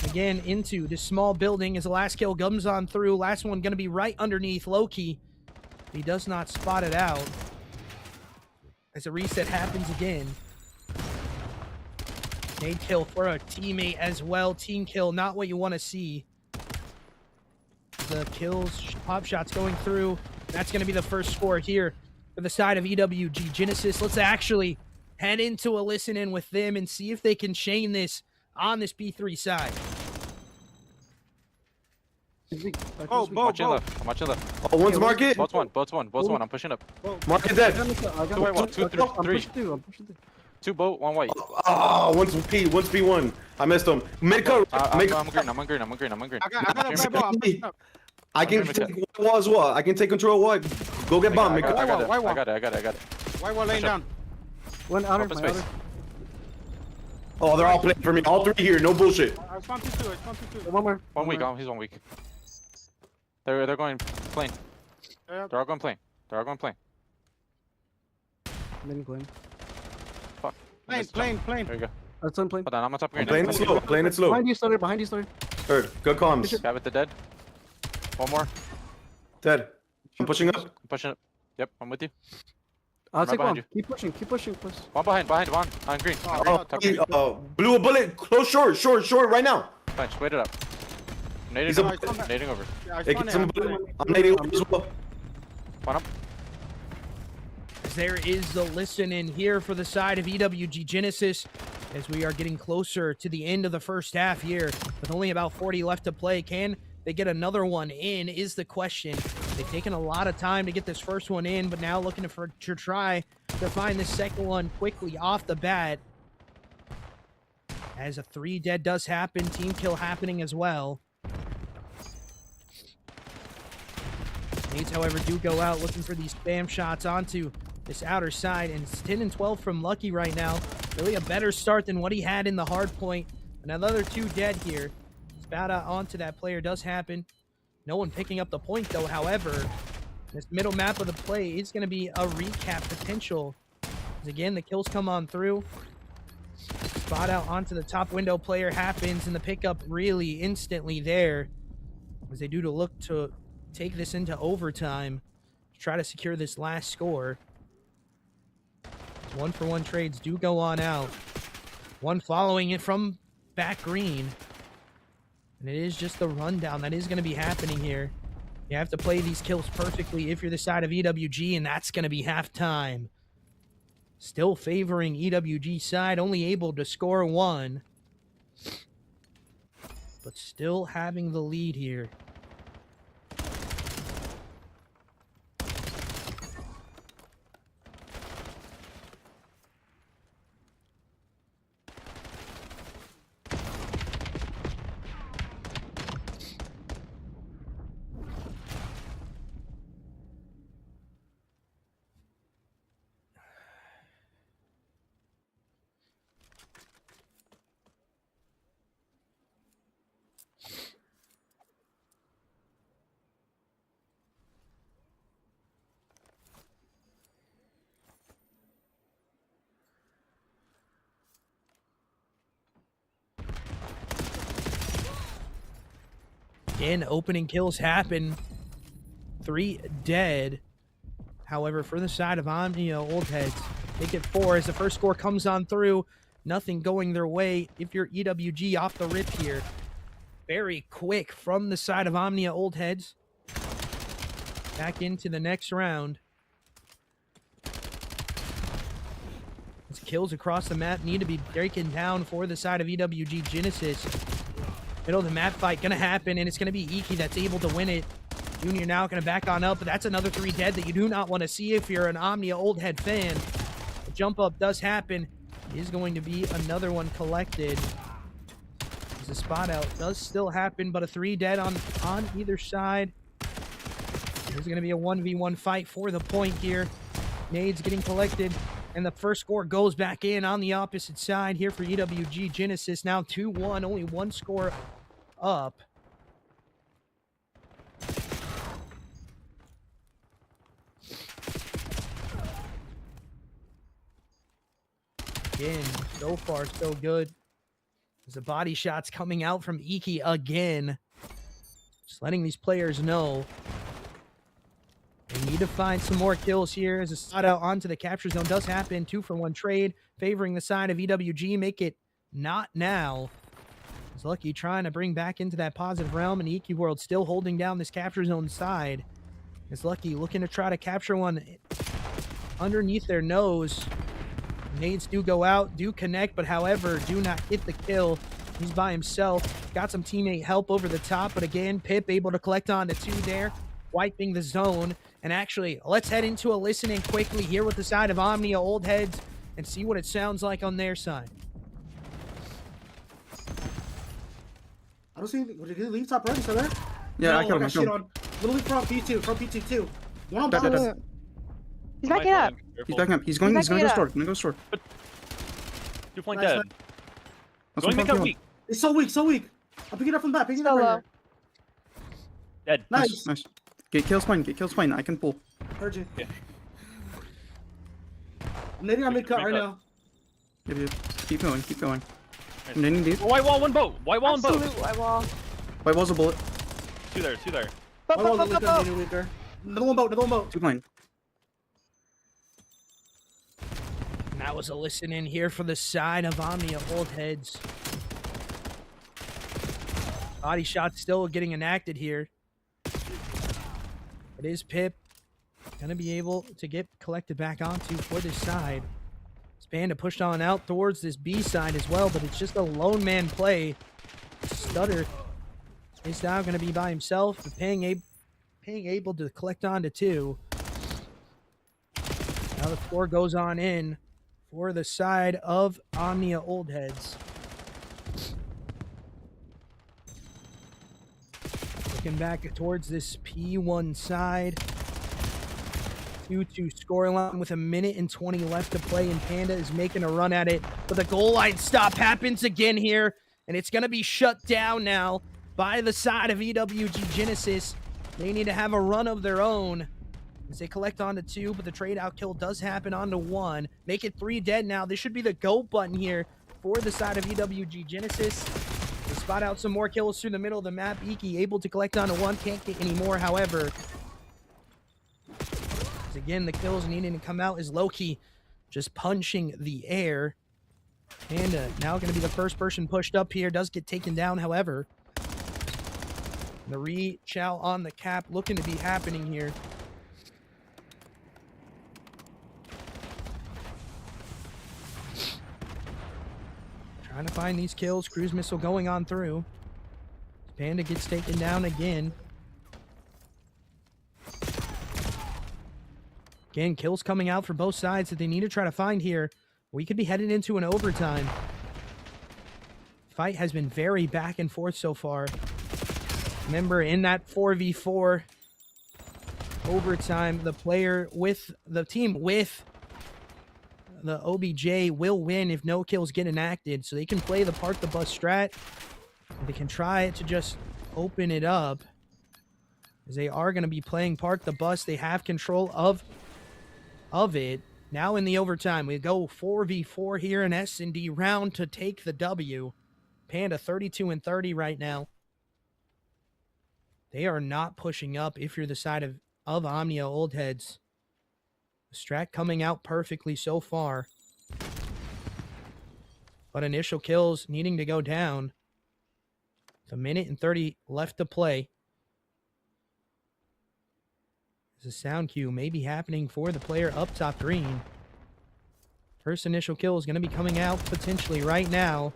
Again, into this small building as the last kill comes on through. Last one going to be right underneath Loki. He does not spot it out. As a reset happens again. Nade kill for a teammate as well. Team kill, not what you want to see. The kills, pop shots going through. That's going to be the first score here for the side of EWG Genesis. Let's actually head into a listen in with them and see if they can chain this on this B3 side. I'm watching left. Oh, one's market. Boats one. I'm pushing up. Market dead. Two white, one, two, three. I'm pushing through. Two boat, one white. Ah, one's P1. I missed him. Mid coat. I'm green. I'm green. I got a red ball. I'm pushing up. I can take wall as well. I can take control of what? Go get bomb. I got it. White wall laying down. One outer, Open my space. outer. Oh, they're all playing for me. All three here. No bullshit. I spawned two. One more. One week. He's 1 week. They're going plane. Yeah. They're all going plane. Mini plane. Fuck. Plane. There you go. That's one plane. Hold on, I'm on top green. Playing it slow. Behind you, starter. Behind you, starter. Heard. Good comms. Guy with the dead. One more. Dead. I'm pushing up. I'm pushing up. Yep, I'm with you. I'll Right take behind one. Keep pushing, please. One behind, one. On green. Blew a bullet. Close short right now. Fine, just wait it up. He's a- Nading over. Yeah, I Hey, spawned get some there. bullet. I'm nading over as well. One up. There is the listen in here for the side of EWG Genesis as we are getting closer to the end of the first half here with only about 40 left to play. Can they get another one in is the question. They've taken a lot of time to get this first one in, but now looking to try to find the second one quickly off the bat. As a 3 dead does happen, team kill happening as well. Nades, however, do go out looking for these spam shots onto this outer side, and it's 10 and 12 from Lucky right now. Really a better start than what he had in the hard point. Another 2 dead here. Spout out onto that player does happen. No one picking up the point though, however. This middle map of the play is going to be a recap potential. As again, the kills come on through. Spot out onto the top window player happens, and the pickup really instantly there. As they do to look to take this into overtime to try to secure this last score. 1-for-1 trades do go on out. One following it from back green. And it is just the rundown that is going to be happening here. You have to play these kills perfectly if you're the side of EWG, and that's going to be halftime. Still favoring EWG side, only able to score 1. But still having the lead here. Again, opening kills happen. 3 dead. However, for the side of Omnia Old Heads, they get 4 as the first score comes on through. Nothing going their way if you're EWG off the rip here. Very quick from the side of Omnia Old Heads. Back into the next round. As kills across the map need to be breaking down for the side of EWG Genesis. Middle of the map fight gonna happen, and it's gonna be Iki that's able to win it. Junior now gonna back on up, but that's another 3 dead that you do not want to see if you're an Omnia Old Head fan. The jump up does happen. is going to be another one collected. As the spot out does still happen, but a 3 dead on either side. There's going to be a 1v1 fight for the point here. Nades getting collected, and the first score goes back in on the opposite side here for EWG Genesis. Now 2-1, only one score up. Again, so far so good. As the body shots coming out from Iki again. Just letting these players know they need to find some more kills here as a shot out onto the capture zone does happen. 2-for-1 trade favoring the side of EWG. Make it not now. As Lucky trying to bring back into that positive realm, and Iki World still holding down this capture zone side. As Lucky looking to try to capture one underneath their nose. Nades do go out, do connect, but however, do not get the kill. He's by himself. Got some teammate help over the top, but again, Pip able to collect on the 2 there, wiping the zone. And actually, let's head into a listening quickly here with the side of Omnia Old Heads and see what it sounds like on their side. I don't see. Did he leave top right? Is that there? Yeah, No, I killed got him. shit on. Literally from P2 too. One on Dead, dead, box. dead. He's backing up. He's backing up. He's gonna go store. Gonna go store. 2 point Nice, dead. nice. That's Going to one make up kill. weak. He's so weak, so weak. I'm picking it up from the back. Picking it up Solo. right here. Dead. Nice. Nice. Get kills fine. Get kills fine. I can pull. Heard you. Yeah. I'm nading on mid cut right Mid-cut. now. Yeah, yeah. Keep going. Keep going. I'm nading deep. White wall, 1 boat. White wall and boat. Absolute white wall. White wall's a bullet. 2 there, 2 there. Boat, My boat, wall's boat, weaker, boat, boat. nading weaker. Another one boat. 2 plane. And that was a listen in here for the side of Omnia Old Heads. Body shot still getting enacted here. It is Pip going to be able to get collected back onto for this side. Spanda pushed on out towards this B side as well, but it's just a lone man play. Stutter is now going to be by himself, but paying able to collect on to 2. Now the score goes on in for the side of Omnia Old Heads. Looking back towards this P1 side. 2-2 scoreline with 1:20 left to play, and Panda is making a run at it. But the goal line stop happens again here, and it's going to be shut down now by the side of EWG Genesis. They need to have a run of their own as they collect onto 2, but the trade out kill does happen onto 1. Make it 3 dead now. This should be the go button here for the side of EWG Genesis. They spot out some more kills through the middle of the map. Iki able to collect onto 1. Can't get any more, however. As again, the kills needing to come out is Loki just punching the air. Panda now going to be the first person pushed up here. Does get taken down, however. The reach out on the cap looking to be happening here. Trying to find these kills. Cruise missile going on through. Panda gets taken down again. Again, kills coming out for both sides that they need to try to find here. We could be headed into an overtime. Fight has been very back and forth so far. Remember, in that 4v4 overtime, the player with the team with the OBJ will win if no kills get enacted. So they can play the park the bus strat. They can try to just open it up. As they are going to be playing park the bus. They have control of it. Now in the overtime, we go 4v4 here in S&D round to take the W. Panda 32-30 right now. They are not pushing up if you're the side of Omnia Old Heads. Strat coming out perfectly so far. But initial kills needing to go down. It's 1:30 left to play. There's a sound cue may be happening for the player up top green. First initial kill is going to be coming out potentially right now.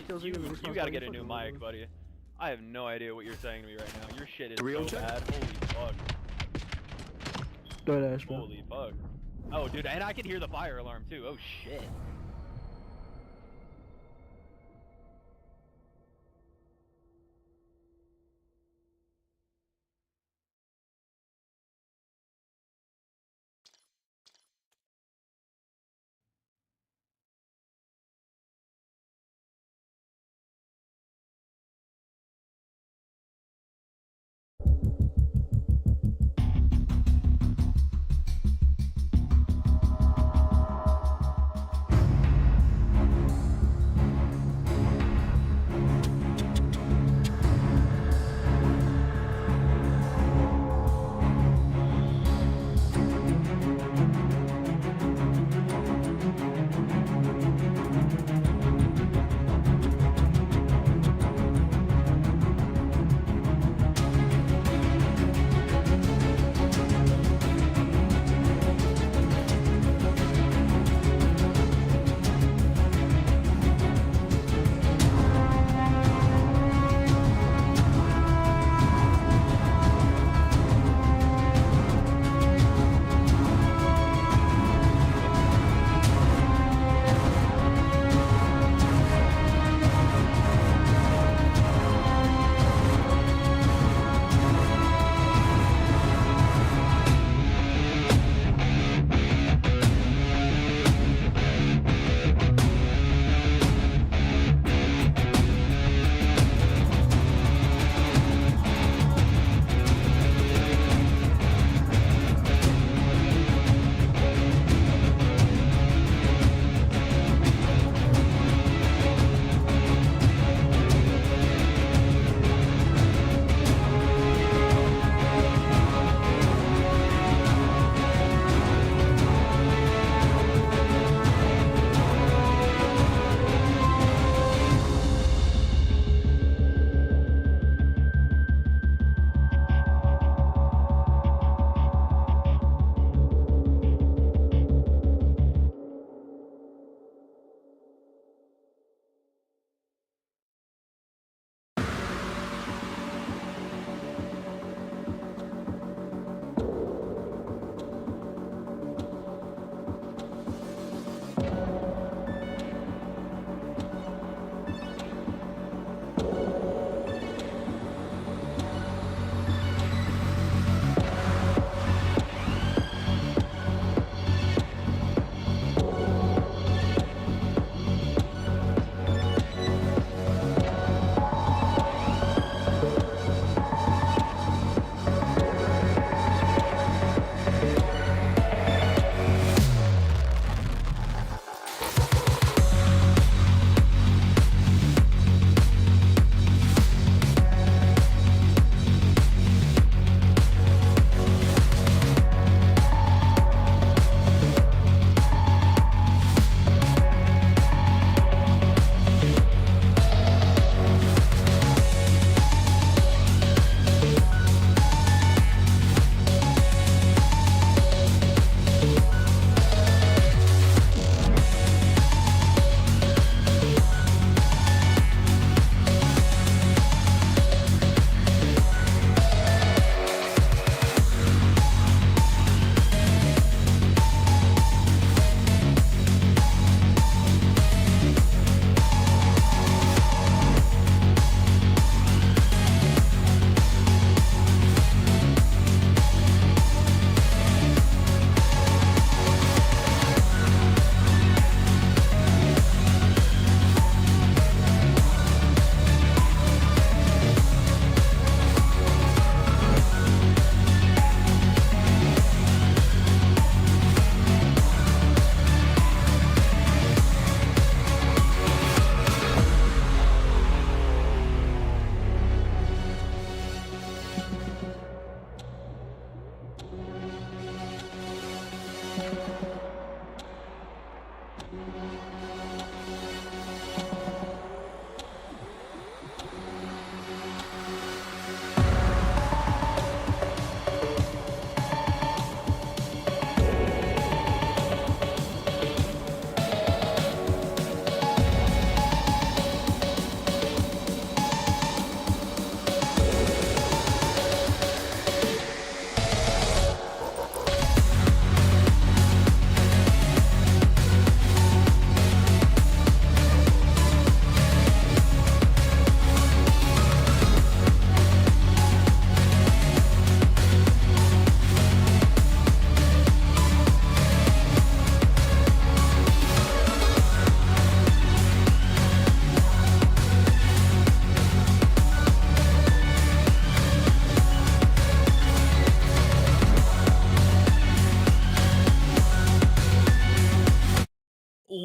kills you, you, you, respawn gotta spawning, get a fuck new no. mic, buddy. I have no idea what you're saying to me right now. Your shit is Real so check? bad. Holy DoorDash, fuck. bro. Holy fuck. Oh, dude, and I can hear the fire alarm too. Oh shit.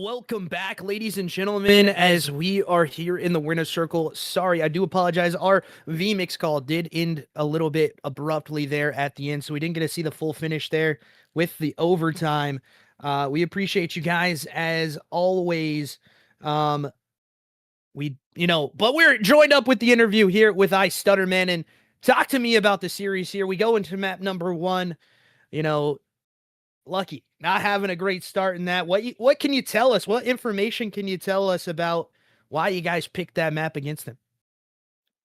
Welcome back, ladies and gentlemen, as we are here in the winner's circle. Sorry, I do apologize. Our VMix call did end a little bit abruptly there at the end, so we didn't get to see the full finish there with the overtime. We appreciate you guys as always. But we're joined up with the interview here with Stutterman, and talk to me about the series here. We go into map number 1. Lucky not having a great start in that. What can you tell us? What information can you tell us about why you guys picked that map against them?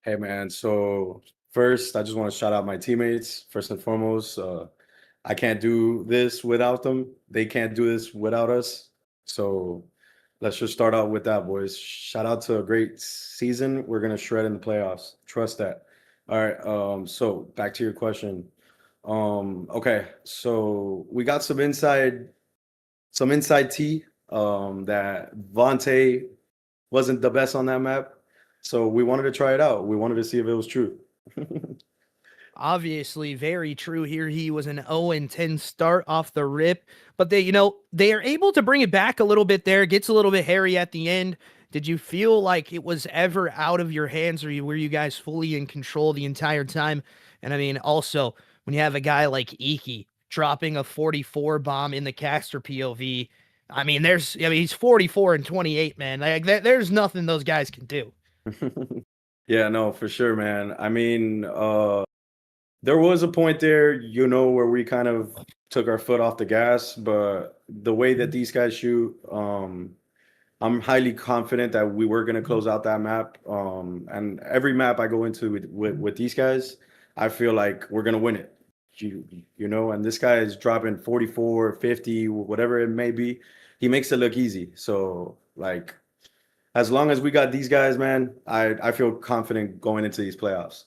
Hey man, so first I just want to shout out my teammates first and foremost. I can't do this without them. They can't do this without us. So let's just start out with that, boys. Shout out to a great season. We're gonna shred in the playoffs. Trust that. All right. So back to your question. Okay, so we got some inside tea. That Vontae wasn't the best on that map. So we wanted to try it out. We wanted to see if it was true. Obviously, very true here. He was an 0-10 start off the rip, but they are able to bring it back a little bit there. Gets a little bit hairy at the end. Did you feel like it was ever out of your hands, or were you guys fully in control the entire time? And I mean, also, when you have a guy like Iki dropping a 44 bomb in the caster POV, I mean, he's 44 and 28, man. Like there's nothing those guys can do. Yeah, no, for sure, man. I mean, there was a point there, where we kind of took our foot off the gas, but the way that these guys shoot, I'm highly confident that we were going to close out that map. And every map I go into with these guys, I feel like we're going to win it. And this guy is dropping 44, 50, whatever it may be. He makes it look easy. So, like, as long as we got these guys, man, I feel confident going into these playoffs.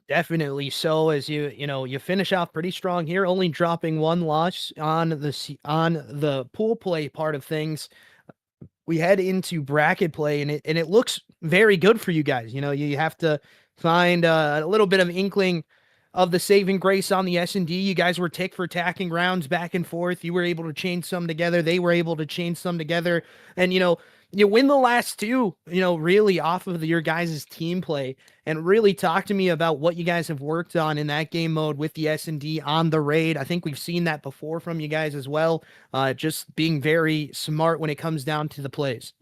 Definitely so, as you finish off pretty strong here, only dropping 1 loss on the pool play part of things. We head into bracket play, and it looks very good for you guys. You have to find a little bit of inkling of the saving grace on the S&D. You guys were tick for tacking rounds back and forth. You were able to chain some together. They were able to chain some together. And, you win the last 2, really off of your guys' team play. And really talk to me about what you guys have worked on in that game mode with the S&D on the raid. I think we've seen that before from you guys as well. Just being very smart when it comes down to the plays.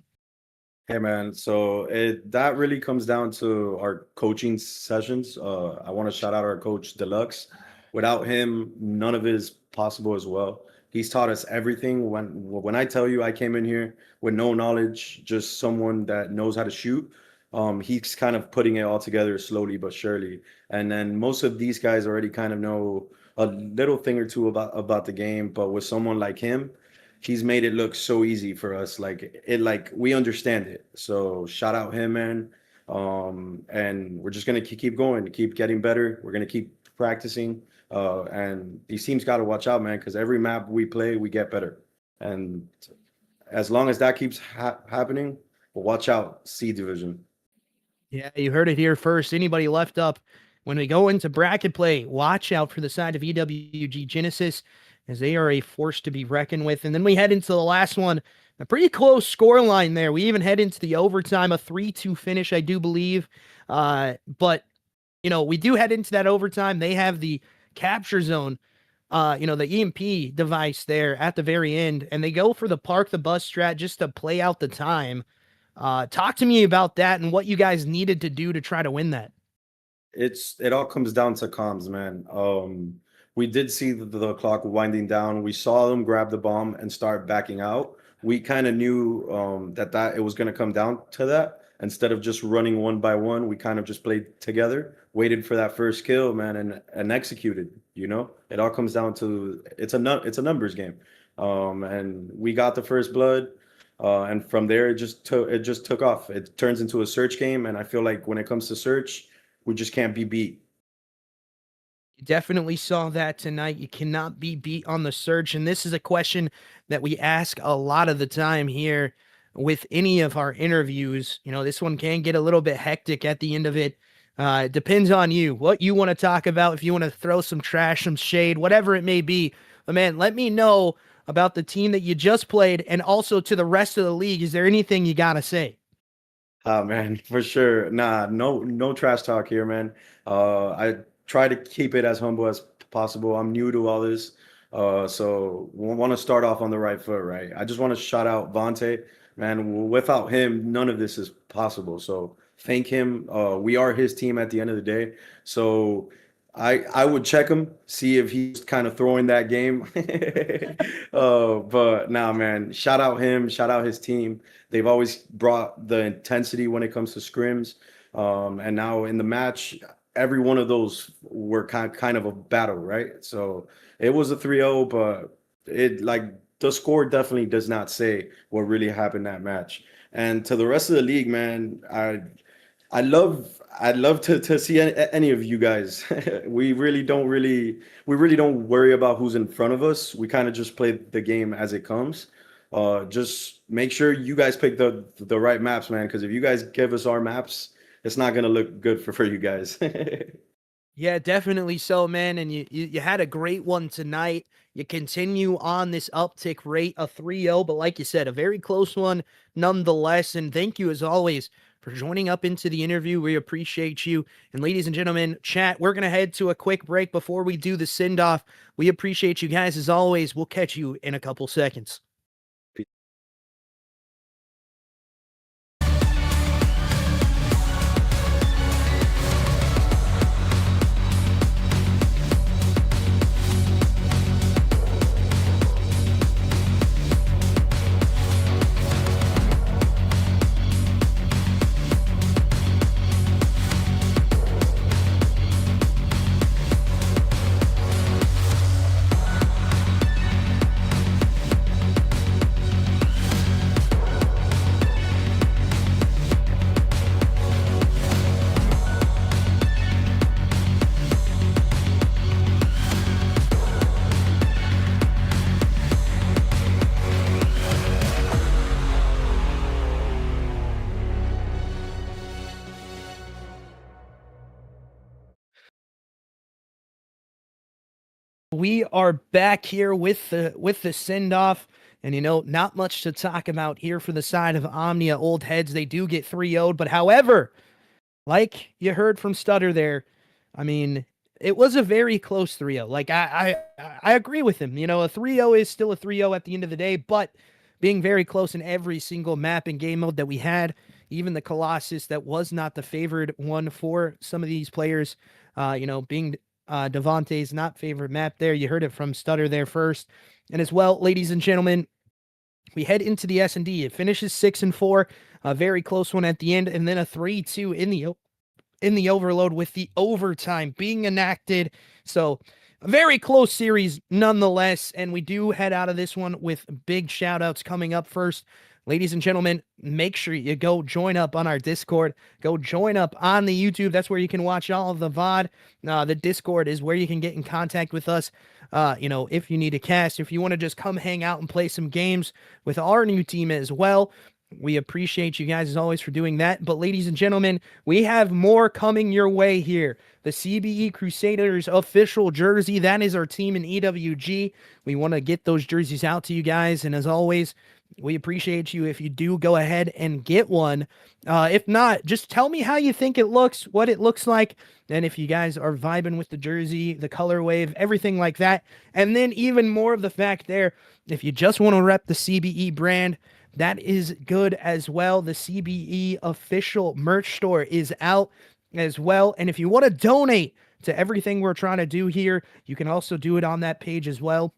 Hey man, so that really comes down to our coaching sessions. I want to shout out our coach Deluxe. Without him, none of it is possible as well. He's taught us everything. When I tell you I came in here with no knowledge, just someone that knows how to shoot, he's kind of putting it all together slowly but surely. And then most of these guys already kind of know a little thing or two about the game, but with someone like him, he's made it look so easy for us. Like we understand it. So shout out him, man. And we're just gonna keep going, keep getting better. We're gonna keep practicing. And these teams got to watch out, man, because every map we play, we get better. And as long as that keeps happening, well, watch out, C division. Yeah, you heard it here first. Anybody left up when we go into bracket play, watch out for the side of EWG Genesis, as they are a force to be reckoned with. And then we head into the last one, a pretty close score line there. We even head into the overtime, a 3-2 finish, I do believe. But, we do head into that overtime. They have the capture zone, the EMP device there at the very end, and they go for the park the bus strat just to play out the time. Talk to me about that and what you guys needed to do to try to win that. It all comes down to comms, man. We did see the clock winding down. We saw them grab the bomb and start backing out. We kind of knew that it was going to come down to that. Instead of just running one by one, we kind of just played together, waited for that first kill, man, and executed. It all comes down to it's a numbers game, and we got the first blood, and from there it just took off. It turns into a search game, and I feel like when it comes to search, we just can't be beat. You definitely saw that tonight. You cannot be beat on the search, and this is a question that we ask a lot of the time here with any of our interviews. This one can get a little bit hectic at the end of it. It depends on you, what you want to talk about. If you want to throw some trash, some shade, whatever it may be. But man, let me know about the team that you just played and also to the rest of the league. Is there anything you got to say? Oh man, for sure. Nah, no trash talk here, man. I try to keep it as humble as possible. I'm new to all this. So want to start off on the right foot, right? I just want to shout out Vontae, man. Without him, none of this is possible. So thank him. We are his team at the end of the day. So I would check him, see if he's kind of throwing that game. But nah, man, shout out him, shout out his team. They've always brought the intensity when it comes to scrims. And now in the match, every one of those were kind of a battle, right? So it was a 3-0, but it like the score definitely does not say what really happened that match. And to the rest of the league, man, I'd love to see any of you guys. we really don't worry about who's in front of us. We kind of just play the game as it comes. Just make sure you guys pick the right maps, man, because if you guys give us our maps, it's not gonna look good for you guys. Yeah, definitely so, man. And you had a great one tonight. You continue on this uptick rate, a 3-0, but like you said, a very close one nonetheless. And thank you, as always, for joining up into the interview. We appreciate you. And ladies and gentlemen, chat, we're going to head to a quick break before we do the send-off. We appreciate you guys, as always. We'll catch you in a couple seconds. We are back here with the send-off, and not much to talk about here for the side of Omnia. Old heads, they do get 3-0'd, but however, like you heard from Stutter there, I mean, it was a very close 3-0. Like I agree with him. A 3-0 is still a 3-0 at the end of the day, but being very close in every single map and game mode that we had, even the Colossus, that was not the favored one for some of these players, being Devontae's not favorite map there. You heard it from Stutter there first. And as well, ladies and gentlemen, we head into the S&D. It finishes 6-4, a very close one at the end, and then a 3-2 in the overload with the overtime being enacted. So a very close series nonetheless, and we do head out of this one with big shout outs coming up first. Ladies and gentlemen, make sure you go join up on our Discord. Go join up on the YouTube. That's where you can watch all of the VOD. The Discord is where you can get in contact with us. If you need a cast, if you want to just come hang out and play some games with our new team as well. We appreciate you guys as always for doing that. But ladies and gentlemen, we have more coming your way here. The CBE Crusaders official jersey. That is our team in EWG. We want to get those jerseys out to you guys. And as always, we appreciate you if you do go ahead and get one. If not, just tell me how you think it looks, what it looks like, and if you guys are vibing with the jersey, the color wave, everything like that. And then even more of the fact there, if you just want to rep the CBE brand, that is good as well. The CBE official merch store is out as well. And if you want to donate to everything we're trying to do here, you can also do it on that page as well.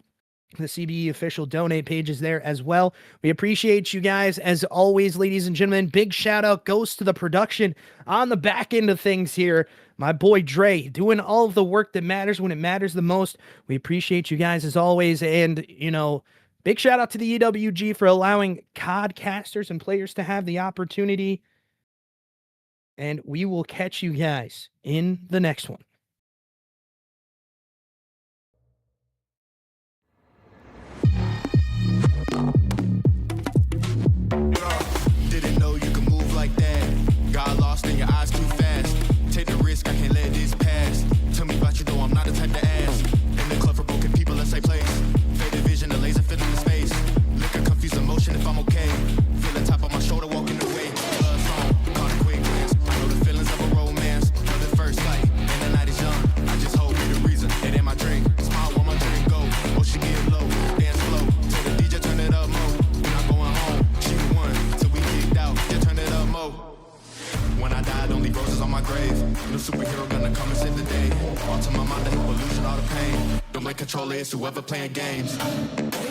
The CBE official donate page is there as well. We appreciate you guys as always, ladies and gentlemen. Big shout out goes to the production on the back end of things here. My boy Dre doing all of the work that matters when it matters the most. We appreciate you guys as always. And, big shout out to the EWG for allowing codcasters and players to have the opportunity. And we will catch you guys in the next one. Didn't know you could move like that. Got lost in your eyes too fast. Take the risk, I can't let this pass. Tell me about you, though I'm not the type to ask. In the club for broken people, let's say place. Faded vision, the laser fit in the controller is whoever playing games.